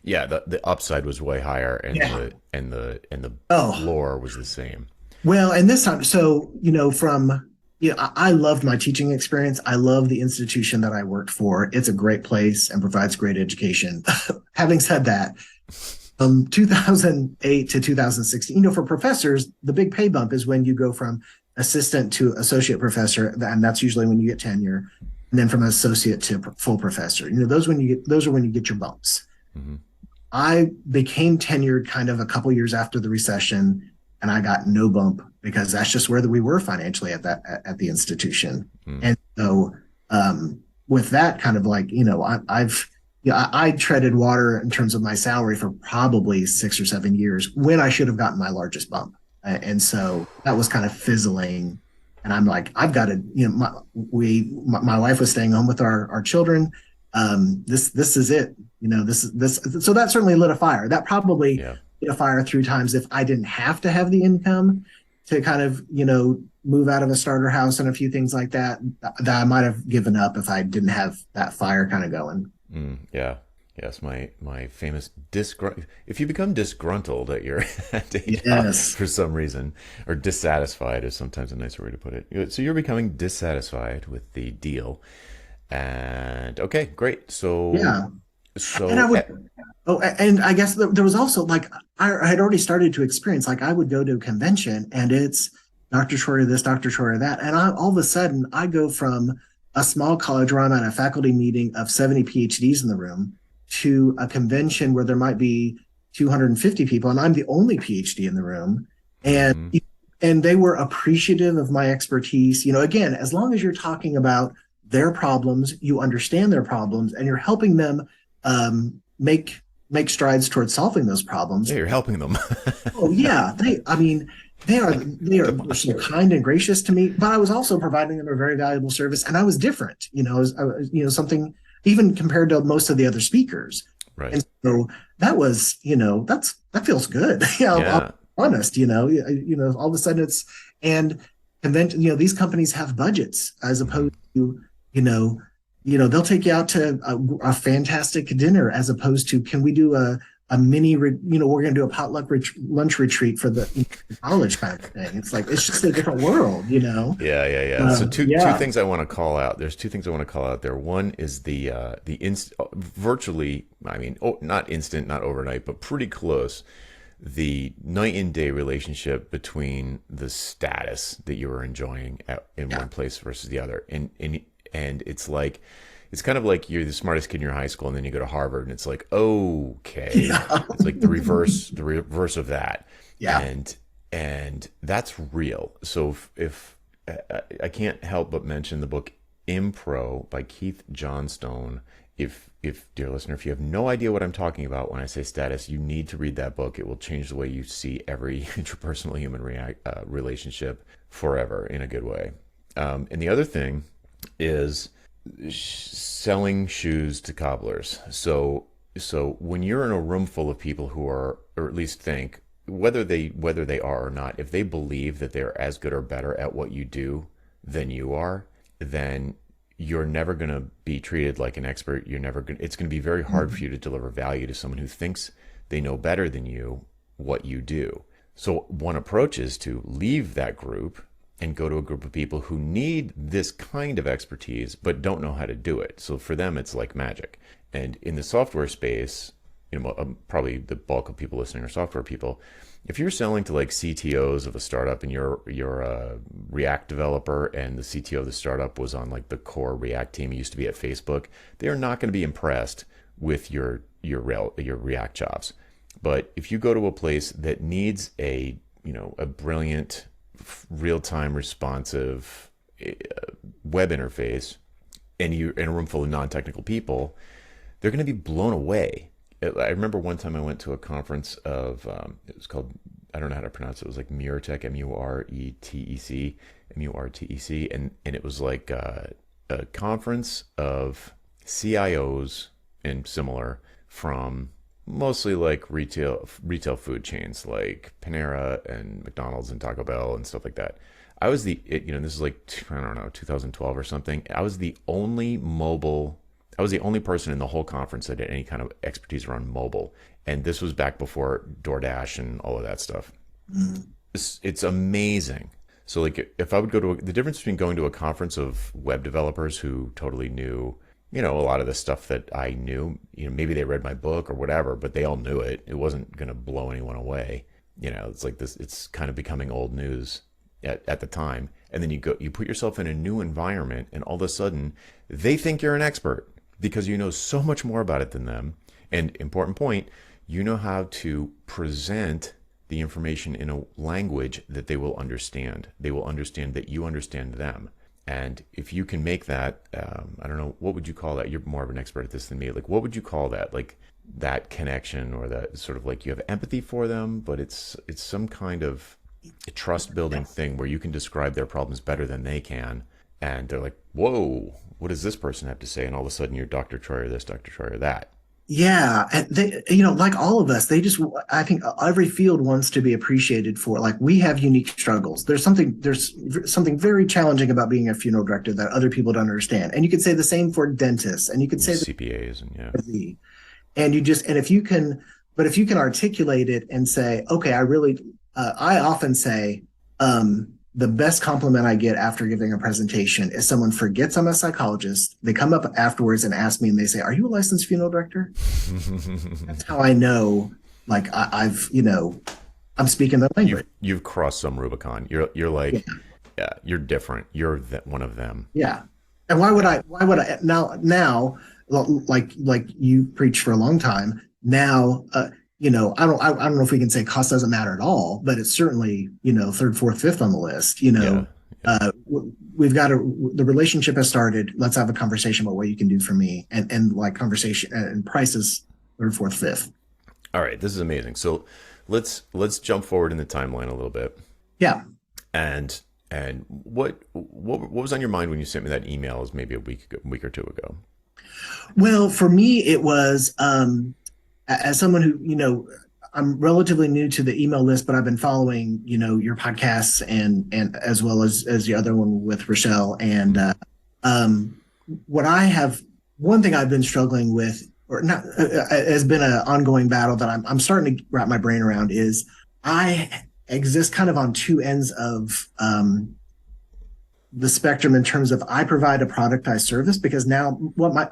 Yeah, the upside was way higher, and Yeah. the Oh, floor was the same. well, and this time, so, I loved my teaching experience. I love the institution that I worked for. It's a great place and provides great education. Having said that, 2008 to 2016, for professors, the big pay bump is when you go from assistant to associate professor, and that's usually when you get tenure, and then from associate to full professor. Those are when you get your bumps. Hmm. I became tenured kind of a couple years after the recession, and I got no bump because that's just where we were financially at the institution. Mm. And so, with that kind of like, I've yeah, I treaded water in terms of my salary for probably 6 or 7 years when I should have gotten my largest bump. And so that was kind of fizzling. And I'm like, I've got to, my wife was staying home with our children. This is it. This. So that certainly lit a fire. That probably Yeah. lit a fire through times if I didn't have to have the income to kind of, move out of a starter house and a few things like that, that I might have given up if I didn't have that fire kind of going. Mm, yeah. Yes, my famous if you become disgruntled at your at a job Yes. for some reason, or dissatisfied is sometimes a nicer way to put it. So you're becoming dissatisfied with the deal. And okay, great. So Yeah. And I so would, oh, and I guess there was also like, I had already started to experience, like, I would go to a convention and it's Dr. Shorter this, Dr. Shorter that. And all of a sudden, I go from a small college where I'm at a faculty meeting of 70 PhDs in the room to a convention where there might be 250 people and I'm the only PhD in the room. And mhm. they were appreciative of my expertise. Again, as long as you're talking about their problems, you understand their problems, and you're helping them make strides towards solving those Yeah, problems. you're helping them. Oh yeah, I mean, they are so kind and gracious to me, but I was also providing them a very valuable service, and I was different. Something even compared to most of the other speakers, Right. and so that was, that feels good. Yeah, I'll be Yeah. honest. All of a sudden and convention. These companies have budgets as Hmm. opposed to, you know, they'll take you out to a fantastic dinner as opposed to, can we do a mini, we're going to do a potluck lunch retreat for the college kind of thing. It's like, it's just a different world. Yeah, yeah, yeah. So two Yeah. things I want to call out. There's two things I want to call out there. One is virtually, I mean, not instant, not overnight, but pretty close. The night and day relationship between the status that you were enjoying in Yeah. one place versus the other, and it's kind of like you're the smartest kid in your high school, and then you go to Harvard, and it's like, okay, Yeah. it's like the reverse of that, Yeah. and that's real. So if I can't help but mention the book Impro by Keith Johnstone. If dear listener, if you have no idea what I'm talking about when I say status, you need to read that book. It will change the way you see every interpersonal human relationship forever in a good way. And the other thing is selling shoes to cobblers. So when you're in a room full of people who are, or at least think, whether they are or not, if they believe that they're as good or better at what you do than you are, then you're never going to be treated like an expert. It's going to be very hard for you to deliver value to someone who thinks they know better than you what you do. So one approach is to leave that group and go to a group of people who need this kind of expertise but don't know how to do it. So for them, it's like magic. And in the software space, probably the bulk of people listening are software people. If you're selling to like CTOs of a startup and you're a React developer and the CTO of the startup was on like the core React team, he used to be at Facebook, they are not going to be impressed with your React jobs. But if you go to a place that needs a brilliant, real-time responsive web interface, and you're in a room full of non-technical people, they're going to be blown away. I remember one time I went to a conference of it was called, I don't know how to pronounce it. It was like Muretech, Murtec, and it was like a conference of CIOs and similar from mostly like retail food chains like Panera and McDonald's and Taco Bell and stuff like that. I was this is like, I don't know, 2012 or something. I was the only mobile I was the only person in the whole conference that had any kind of expertise around mobile. And this was back before DoorDash and all of that stuff. Mm. It's amazing. So like if I would go to the difference between going to a conference of web developers who totally knew, a lot of the stuff that I knew, maybe they read my book or whatever, but they all knew it. It wasn't going to blow anyone away. It's like this, it's kind of becoming old news at the time. And then you put yourself in a new environment and all of a sudden they think you're an expert because you know so much more about it than them. And important point, you know how to present the information in a language that they will understand. They will understand that you understand them. And if you can make that, I don't know, what would you call that? You're more of an expert at this than me. Like, what would you call that? Like that connection or that sort of like you have empathy for them, but it's some kind of a trust building thing where you can describe their problems better than they can. And they're like, whoa, what does this person have to say? And all of a sudden you're Dr. Troy or this, Dr. Troy or that. Yeah, and they, like all of us, I think every field wants to be appreciated for, like, we have unique struggles. There's something very challenging about being a funeral director that other people don't understand. And you could say the same for dentists, and you could say CPAs and yeah. And but if you can articulate it and say, okay, I often say, the best compliment I get after giving a presentation is someone forgets I'm a psychologist. They come up afterwards and ask me and they say, "Are you a licensed funeral director?" That's how I know, like I'm speaking the language. You've crossed some Rubicon. You're like, Yeah. yeah, you're different. You're one of them. Yeah. And why would I now, like you preached for a long time now, I don't know if we can say cost doesn't matter at all, but it's certainly, third, fourth, fifth on the list. Yeah. We've got the relationship has started. Let's have a conversation about what you can do for me, and like conversation and prices third, fourth, fifth. All right, this is amazing. So let's jump forward in the timeline a little bit. Yeah. And what was on your mind when you sent me that email? Is maybe a week or two ago. Well, for me, it was as someone who, I'm relatively new to the email list, but I've been following, your podcasts and as well as the other one with Rochelle. And one thing I've been struggling with, or not, has been an ongoing battle that I'm starting to wrap my brain around is I exist kind of on two ends of the spectrum in terms of I provide a product I service, because now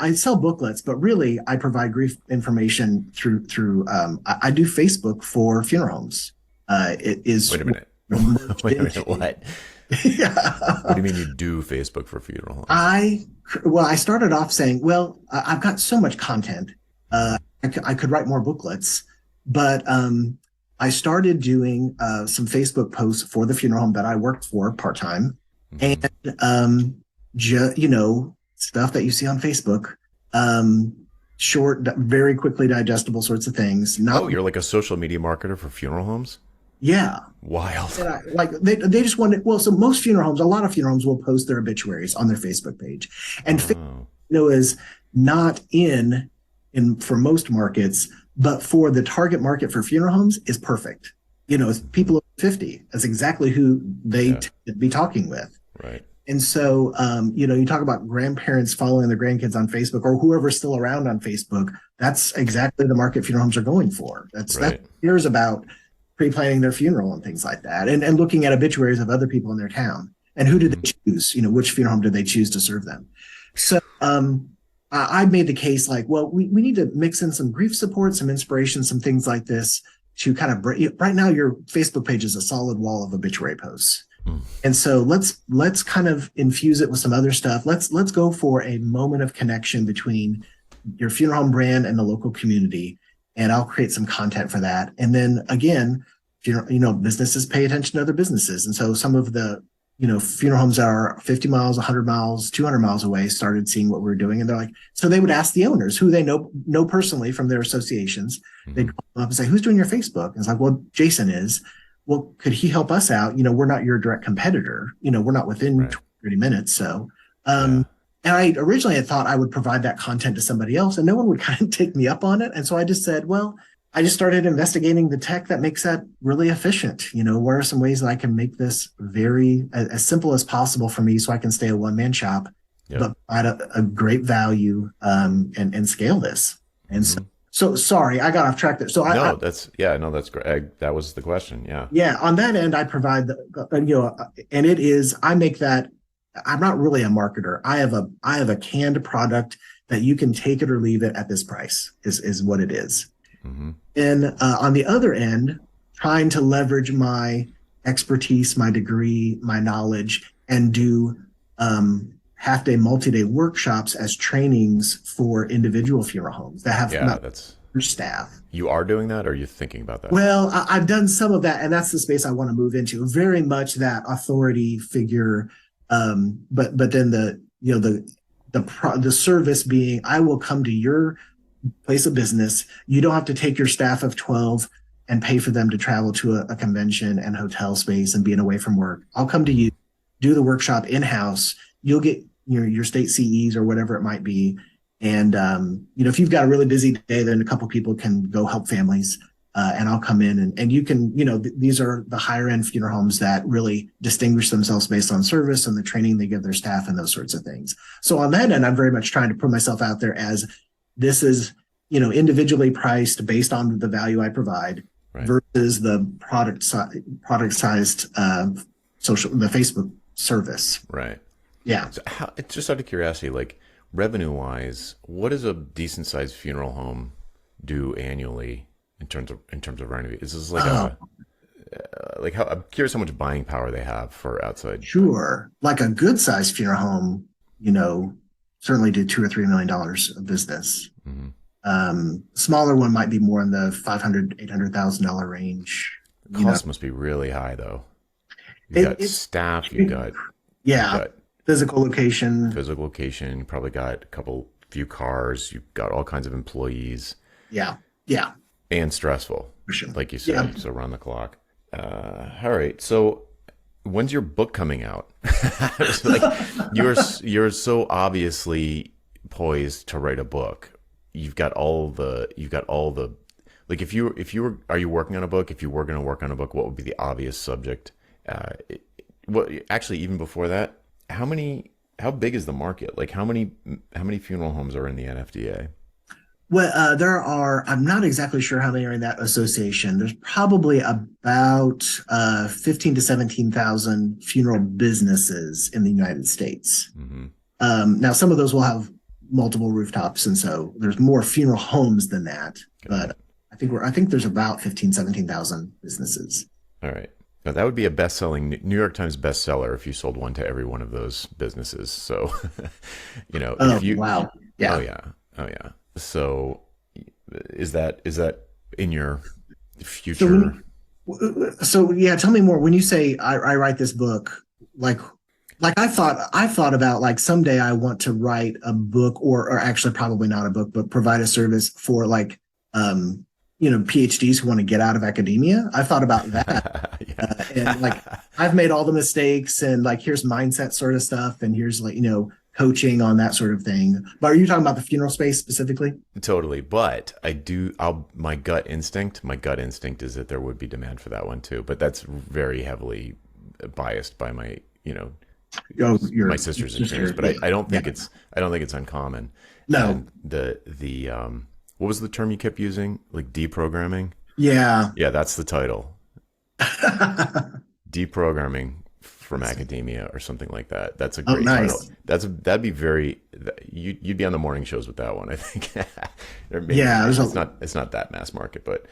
I sell booklets, but really I provide grief information through I do Facebook for funeral homes. It is Wait a minute. Wait a minute. What? Yeah. What do you mean you do Facebook for funeral homes? I started off saying, well, I've got so much content. I could write more booklets, but I started doing some Facebook posts for the funeral home that I worked for part-time. And stuff that you see on Facebook, short, very quickly digestible sorts of things. You're like a social media marketer for funeral homes? Yeah. Wild. They just wanted, so most funeral homes, a lot of funeral homes will post their obituaries on their Facebook page. And is not in for most markets, but for the target market for funeral homes is perfect. People over 50, that's exactly who they tend to be talking with. Right. And so, you talk about grandparents following their grandkids on Facebook or whoever's still around on Facebook. That's exactly the market funeral homes are going for. That cares about pre-planning their funeral and things like that, and looking at obituaries of other people in their town and who did they choose? Which funeral home did they choose to serve them? So I made the case like, well, we need to mix in some grief support, some inspiration, some things like this to kind of right now your Facebook page is a solid wall of obituary posts. And so let's kind of infuse it with some other stuff. Let's go for a moment of connection between your funeral home brand and the local community. And I'll create some content for that. And then again, businesses pay attention to other businesses. And so some of the, funeral homes that are 50 miles, 100 miles, 200 miles away started seeing what we were doing. And they're like, so they would ask the owners who they know personally from their associations. They'd call them up and say, who's doing your Facebook? And it's like, well, Jason is. Well, could he help us out? We're not your direct competitor. We're not within 30 minutes. So, and I originally had thought I would provide that content to somebody else and no one would kind of take me up on it. And so I just said, well, I just started investigating the tech that makes that really efficient. What are some ways that I can make this very as simple as possible for me so I can stay a one-man shop Yep. at a great value, and scale this. And Hmm. so sorry, I got off track there. So I No, that's yeah, no, that's great. That was the question. Yeah. yeah, on that end, I provide and it is, I make that, I'm not really a marketer. I have a canned product that you can take it or leave it at this price is what it is. Hmm. And on the other end, trying to leverage my expertise, my degree, my knowledge, and do half day, multi day workshops as trainings for individual funeral homes that have Yeah, not that's staff. you are doing that, or are you thinking about that? Well, I've done some of that, and that's the space I want to move into. Very much that authority figure, but then the service being, I will come to your place of business. You don't have to take your staff of 12 and pay for them to travel to a convention and hotel space and being away from work. I'll come to Hmm. you, do the workshop in house. You'll get your state CEs or whatever it might be. And if you've got a really busy day, then a couple people can go help families. And I'll come in and you can, these are the higher end funeral homes that really distinguish themselves based on service and the training they give their staff and those sorts of things. So on that end, I'm very much trying to put myself out there as this is, individually priced based on the value I provide Right. versus the product sized the Facebook service. Right. Yeah. So how, just out of curiosity, like revenue wise, what does a decent sized funeral home do annually in terms of revenue? Is this like Oh, a like how I'm curious how much buying power they have for outside. sure. Like a good sized funeral home, you know, certainly do $2 or $3 million of business. Hmm. Smaller one might be more in the 500, $800,000 range. You know, Cost must be really high though. You've it, got it's staff, you've yeah, got physical location. physical location, you probably got a few cars, you've got all kinds of employees, Yeah, yeah, and stressful, for sure. like you Yeah. said, so around the clock. All right, so when's your book coming out? It's like you're so obviously poised to write a book. You've got all the like if you were are you working on a book? If you were going to work on a book, what would be the obvious subject? What actually even before that, how big is the market? Like how many funeral homes are in the NFDA? Well, there are, I'm not exactly sure how many are in that association. There's probably about 15 to 17,000 funeral businesses in the United States. Hmm. Now, some of those will have multiple rooftops, and so there's more funeral homes than that. Got But it. I think there's about 15, 17,000 businesses. All right. Now that would be a best-selling New York Times bestseller if you sold one to every one of those businesses. So, Oh, if you, wow. oh Yeah. yeah, oh yeah. So, is that in your So future? so yeah, tell me more. When you say I write this book, like I thought about like someday I want to write a book or actually probably not a book, but provide a service for like um PhDs who want to get out of academia. I thought about that. And like Yeah. I've made all the mistakes and like here's mindset sort of stuff and here's like, coaching on that sort of thing. But are you talking about the funeral space specifically? Totally. But my gut instinct is that there would be demand for that one too. But that's very heavily biased by Oh, my your sister's experience. sister. But Yeah. I don't think it's uncommon. No. And the what was the term you kept using? Like deprogramming? Yeah. Yeah, that's the title. Deprogramming from academia or something like that. That's a Oh, great title. nice. That'd be very you'd be on the morning shows with that one, I think. Or maybe Yeah. not. It's not that mass market, but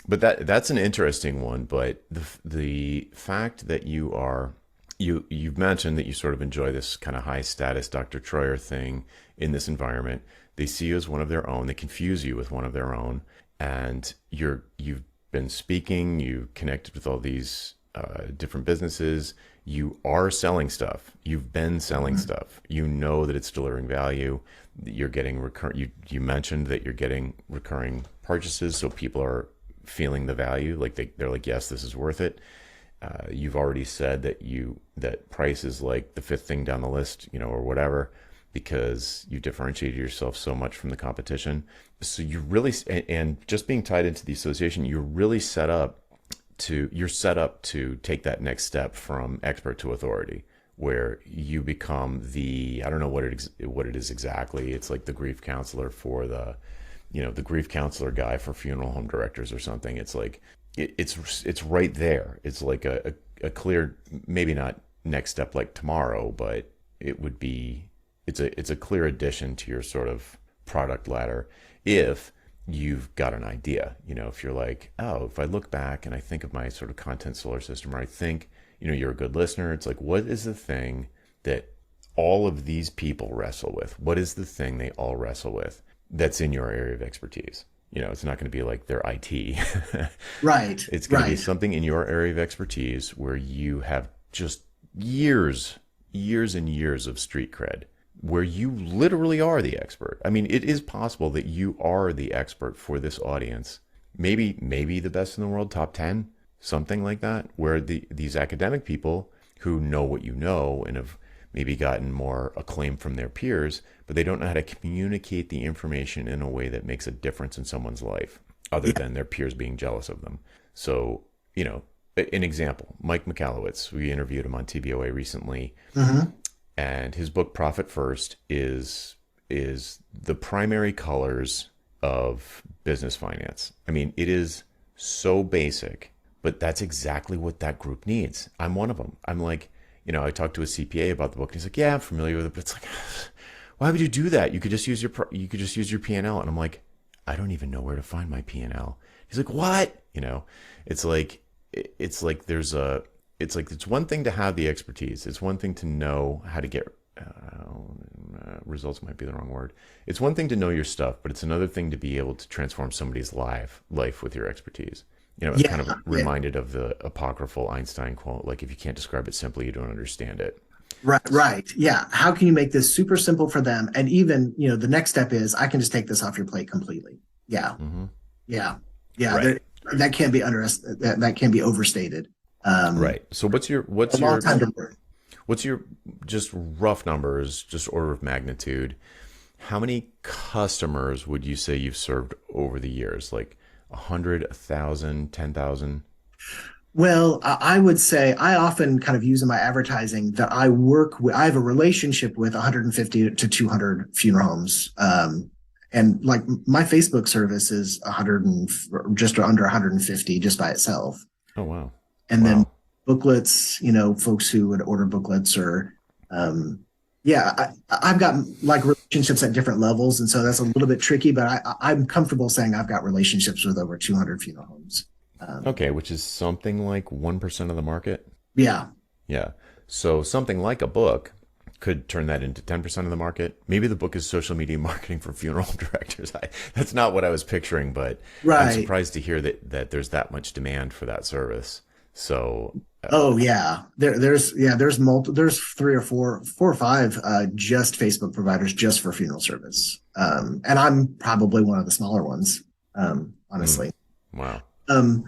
that's an interesting one. But the fact that you've mentioned that you sort of enjoy this kind of high status Dr. Troyer thing in this environment. They see you as one of their own. They confuse you with one of their own, and you've been speaking. You connected with all these different businesses. You are selling stuff. You've been selling stuff. You know that it's delivering value. You're getting You mentioned that you're getting recurring purchases, so people are feeling the value. Like they're like, yes, this is worth it. You've already said that price is like the fifth thing down the list, or whatever, because you differentiated yourself so much from the competition. So you really, and just being tied into the association, you're set up to take that next step from expert to authority, where you become the, I don't know what it is exactly. It's like the grief counselor for the grief counselor guy for funeral home directors or something. It's like it's right there. It's like a clear, maybe not next step like tomorrow, but it would be it's a clear addition to your sort of product ladder if you've got an idea. If you're like, oh, if I look back and I think of my sort of content solar system, or I think, you're a good listener, it's like, what is the thing that all of these people wrestle with? What is the thing they all wrestle with that's in your area of expertise? It's not going to be like their IT. Right, It's going to be right. something in your area of expertise where you have just years and years of street cred, where you literally are the expert. I mean, it is possible that you are the expert for this audience. Maybe the best in the world, top 10, something like that, where these academic people who know what you know and have maybe gotten more acclaim from their peers, but they don't know how to communicate the information in a way that makes a difference in someone's life, other Yeah. than their peers being jealous of them. So, an example, Mike Michalowicz, we interviewed him on TBOA recently, Hmm. and his book Profit First is the primary colors of business finance. I mean, it is so basic, but that's exactly what that group needs. I'm one of them. I'm like, I talked to a CPA about the book, and he's like, "Yeah, I'm familiar with it," but it's like, why would you do that? You could just use your P&L. And L. And I'm like, I don't even know where to find my P&L. He's like, what? It's like it's one thing to have the expertise. It's one thing to know how to get results might be the wrong word. It's one thing to know your stuff, but it's another thing to be able to transform somebody's life with your expertise. Kind of Yeah, yeah. reminded of the apocryphal Einstein quote, like, if you can't describe it simply, you don't understand it. Right, right. Yeah. How can you make this super simple for them? And even, the next step is I can just take this off your plate completely. Yeah. Hmm. Yeah. Yeah. Right. That can't be that can't be overstated. Um, Right. So a long time to learn. what's your just rough numbers, just order of magnitude? How many customers would you say you've served over the years? Like 100, 1,000, 10,000? Well, I would say I often kind of use in my advertising that I have a relationship with 150 to 200 funeral homes. And like my Facebook service is 100 and just under 150 just by itself. Oh, wow. And then Wow. booklets, folks who would order booklets or, yeah, I've got like relationships at different levels. And so that's a little bit tricky, but I'm comfortable saying I've got relationships with over 200 funeral homes. Um, Okay, which is something like 1% of the market. yeah. Yeah. So something like a book could turn that into 10% of the market. Maybe the book is social media marketing for funeral home directors. That's not what I was picturing, but I'm Right. surprised to hear that there's that much demand for that service. So, Oh yeah. There's three or four or five just Facebook providers just for funeral service. And I'm probably one of the smaller ones, mm, honestly. wow. Um,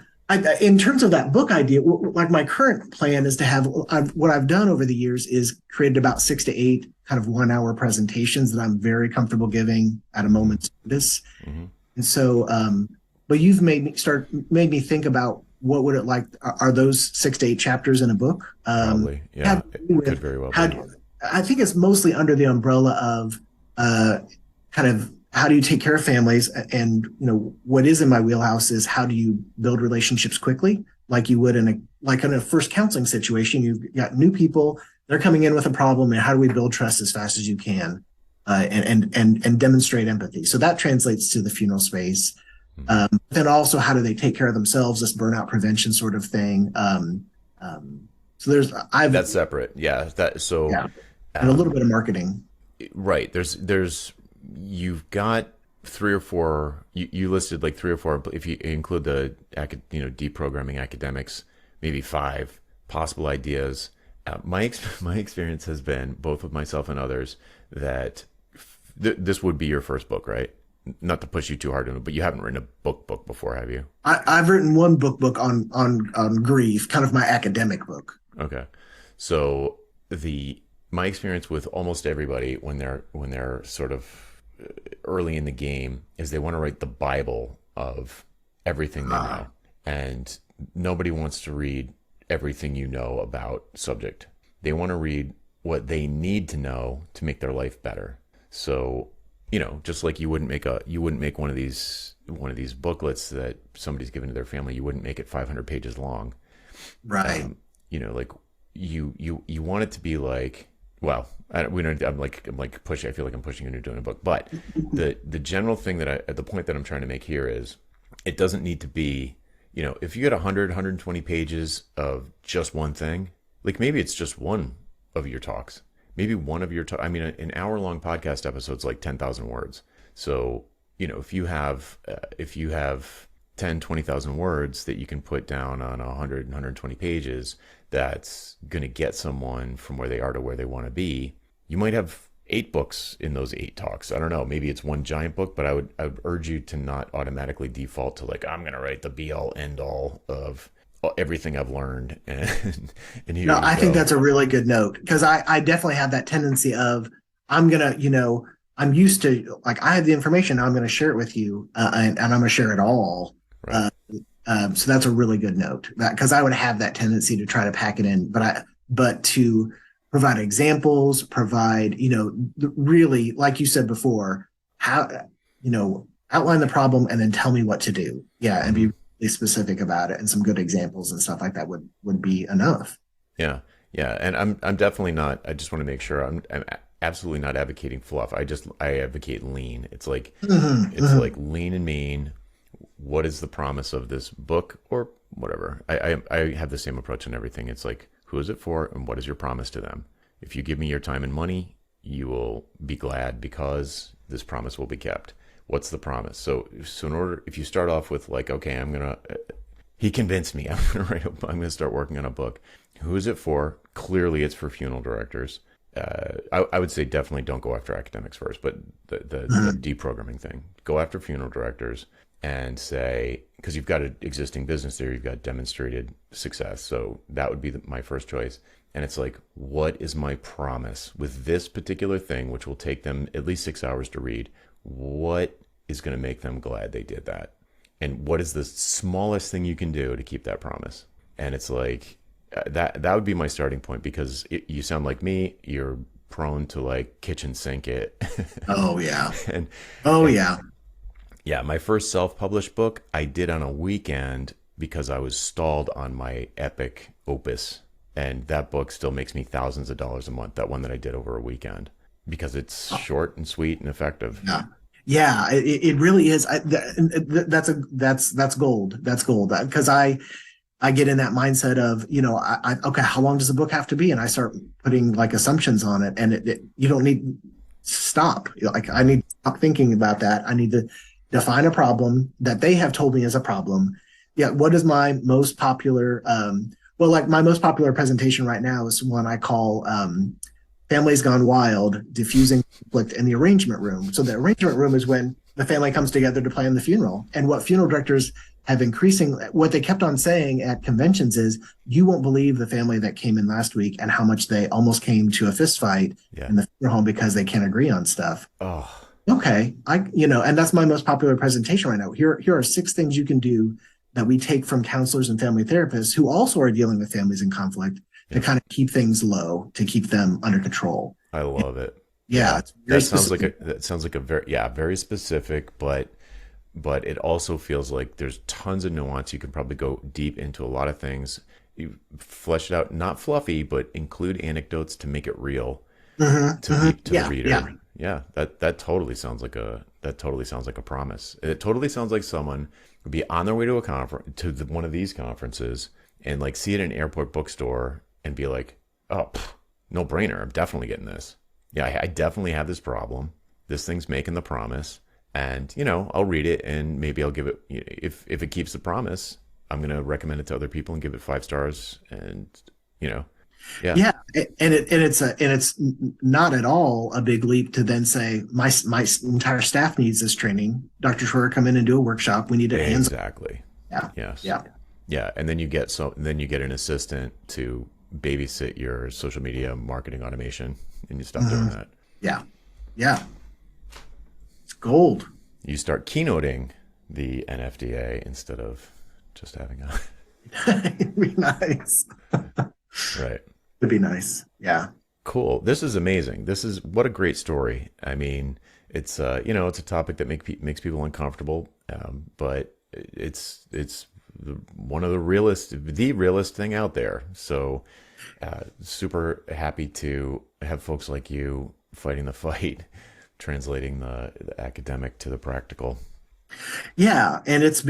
in terms of that book idea, like my current plan is to have what I've done over the years is created about 6 to 8 kind of 1 hour presentations that I'm very comfortable giving at a Hmm. moment's notice. Hmm. And so, but you've made me think about what would it like? Are those 6 to 8 chapters in a book? Probably. Yeah, Have to do it could with very well how be. I think it's mostly under the umbrella of uh, kind of how do you take care of families, and what is in my wheelhouse is how do you build relationships quickly, like you would in a first counseling situation. You've got new people, they're coming in with a problem, and how do we build trust as fast as you can, and demonstrate empathy. So that translates to the funeral space. Hmm. Then also, how do they take care of themselves? This burnout prevention sort of thing. So That's separate. Yeah. That so yeah, and a little um, bit of marketing. right. There's you've got three or four. You listed like three or four. If you include the deprogramming academics, maybe five possible ideas. My experience has been, both with myself and others, that this would be your first book, right? Not to push you too hard into it, but you haven't written a book before, have you? I've written one book on grief, kind of my academic book. Okay. So the my experience with almost everybody when they're sort of early in the game is they want to write the Bible of everything they Uh, know. And nobody wants to read everything you know about subject. They want to read what they need to know to make their life better. So, just like you wouldn't make one of these booklets that somebody's given to their family, you wouldn't make it 500 pages long. Right. Like you want it to be like, well, we don't. I'm like pushing. I feel like I'm pushing into doing a book, but the general thing the point that I'm trying to make here is, it doesn't need to be, if you get 120 pages of just one thing, like maybe it's just one of your talks, maybe one of your I mean, an hour long podcast episode's like 10,000 words. So, if you have 10, 20,000 words that you can put down on 120 pages, that's going to get someone from where they are to where they want to be. You might have 8 books in those 8 talks. I don't know. Maybe it's one giant book, but I would urge you to not automatically default to like, I'm going to write the be all end all of everything I've learned. And here No, you I think go. that's a really good note because I definitely have that tendency of I'm gonna, I'm used to like I have the information, I'm gonna share it with you, and I'm gonna share it all. Right. Uh, so that's a really good note because I would have that tendency to try to pack it in, but to provide examples, provide, really, like you said before, how, outline the problem and then tell me what to do. Yeah, and be Hmm. really specific about it and some good examples and stuff like that would be enough. Yeah. Yeah. And I'm definitely not, I just want to make sure I'm absolutely not advocating fluff. I advocate lean. Mhm, It's mhm. like lean and mean. What is the promise of this book or whatever? I have the same approach in everything. It's like, who is it for and what is your promise to them? If you give me your time and money, you will be glad because this promise will be kept. What's the promise? So if you start off with like, okay, he convinced me, I'm gonna start working on a book. Who is it for? Clearly, it's for funeral directors. I would say definitely don't go after academics first, but the Mhm. deprogramming thing, go after funeral directors and say, because you've got an existing business there, you've got demonstrated success. So that would be my first choice. And it's like, what is my promise with this particular thing, which will take them at least 6 hours to read? What is going to make them glad they did that? And what is the smallest thing you can do to keep that promise? And it's like, that would be my starting point because you sound like me. You're prone to like kitchen sink it. Oh yeah. and Oh and yeah. yeah, my first self-published book I did on a weekend because I was stalled on my epic opus, and that book still makes me thousands of dollars a month. That one that I did over a weekend because it's short and sweet and effective. Yeah. Yeah, it really is. That's gold. That's gold. Because I get in that mindset of, okay, how long does the book have to be? And I start putting like assumptions on it, and you don't need stop. Like I Hmm. need to stop thinking about that. I need to define a problem that they have told me is a problem. Yeah, what is my most popular? Well, like my most popular presentation right now is one I call Families Gone Wild, Diffusing Conflict in the Arrangement Room. So the arrangement room is when the family comes together to plan the funeral. And what funeral directors have what they kept on saying at conventions is, you won't believe the family that came in last week and how much they almost came to a fist fight Yeah. in the funeral home because they can't agree on stuff. Oh, Okay. And that's my most popular presentation right now. Here are 6 things you can do that we take from counselors and family therapists who also are dealing with families in conflict to yeah. kind of keep things low, to keep them under control. I love it. Yeah, Yeah. it's very specific. That sounds like a very specific, but it also feels like there's tons of nuance. You can probably go deep into a lot of things. You flesh it out, not fluffy, but include anecdotes to make it real to the Yeah, yeah. reader. Yeah, that totally sounds like a promise. It totally sounds like someone would be on their way to a conference one of these conferences and like see it in an airport bookstore and be like, oh, no brainer. I'm definitely getting this. Yeah, I definitely have this problem. This thing's making the promise, and I'll read it and maybe I'll give it. If it keeps the promise, I'm gonna recommend it to other people and give it 5 stars. And you know, yeah, Yeah, and it's not at all a big leap to then say my entire staff needs this training. Dr. Schroeder, come in and do a workshop. We need it hands. exactly. Yeah, Yes. yeah, Yeah, and then you get an assistant to babysit your social media marketing automation, and you stop doing mhm, that. yeah, yeah. It's gold. You start keynoting the NFDA instead of just having a It'd be nice. right. It'd be nice. Yeah. Cool. This is amazing. This is what a great story. I mean, it's it's a topic that makes people uncomfortable, but it's one of the realest thing out there. So, super happy to have folks like you fighting the fight, translating the academic to the practical. Yeah, and it's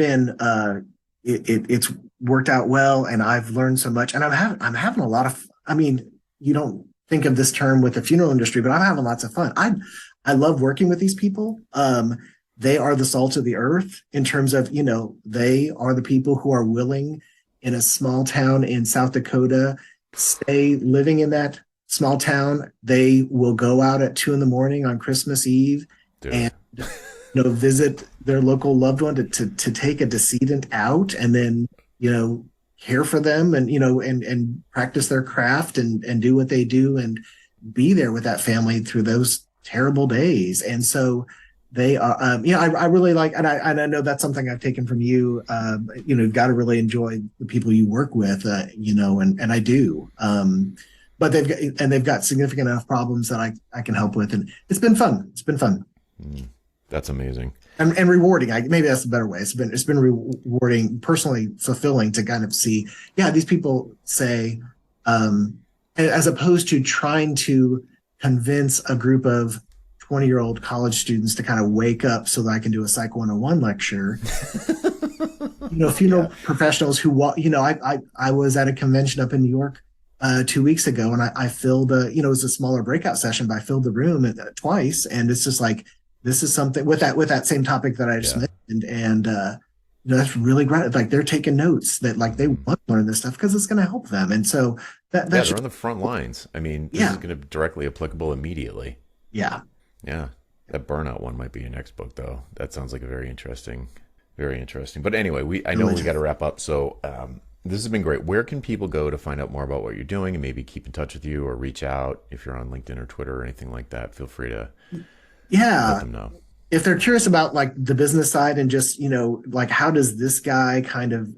worked out well, and I've learned so much, and I'm having a lot of. I mean, you don't think of this term with the funeral industry, but I'm having lots of fun. I love working with these people. They are the salt of the earth in terms of, they are the people who are willing in a small town in South Dakota, stay living in that small town. They will go out at 2 in the morning on Christmas Eve Dude. and visit their local loved one to take a decedent out, and then care for them, and and practice their craft, and do what they do, and be there with that family through those terrible days. And so they are, I really like, and I know that's something I've taken from you. You've got to really enjoy the people you work with, and I do. But they've got significant enough problems that I can help with, and it's been fun. It's been fun. Mm, that's amazing. And rewarding. Maybe that's a better way. It's been rewarding, personally fulfilling to kind of see, yeah, these people say, as opposed to trying to convince a group of 20-year-old college students to kind of wake up so that I can do a Psych 101 lecture. Yeah. Funeral professionals who walk. I was at a convention up in New York 2 weeks ago, and I filled it was a smaller breakout session, but I filled the room twice, and it's just like, this is something with that same topic that I just Yeah. mentioned, and that's really great. Like, they're taking notes that, like, they Mm. want to learn this stuff because it's going to help them, and so Yeah, that's they're just, on the front lines. I mean, this is yeah, going to be directly applicable immediately. yeah, Yeah. That burnout one might be your next book, though. That sounds like a very interesting, very interesting. But anyway, I know really we got to does. wrap up. So this has been great. Where can people go to find out more about what you're doing and maybe keep in touch with you or reach out if you're on LinkedIn or Twitter or anything like that? Feel free to let Yeah, them know. if they're curious about, like, the business side, and just, like, how does this guy kind of,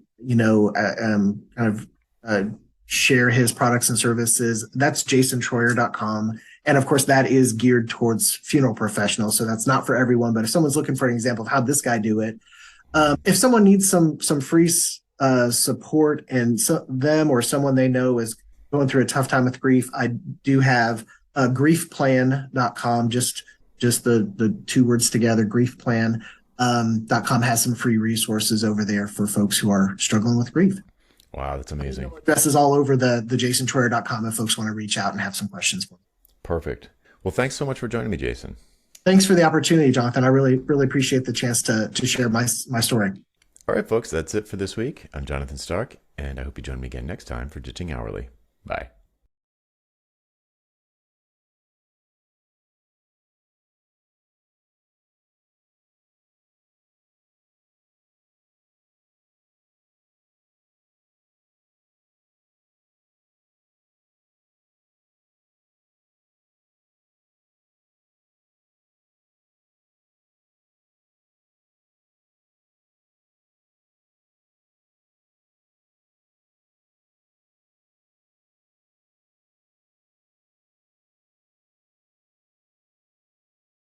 uh, share his products and services, that's jasontroyer.com. And of course, that is geared towards funeral professionals, so that's not for everyone. But if someone's looking for an example of how this guy do it, if someone needs some free support, and them or someone they know is going through a tough time with grief, I do have griefplan.com. Just the two words together, griefplan. .com has some free resources over there for folks who are struggling with grief. Wow, that's amazing. Email addresses all over the jasontroyer.com if folks want to reach out and have some questions for me. Perfect. Well, thanks so much for joining me, Jason. Thanks for the opportunity, Jonathan. I really, really appreciate the chance to share my story. All right, folks, that's it for this week. I'm Jonathan Stark, and I hope you join me again next time for Ditching Hourly. Bye.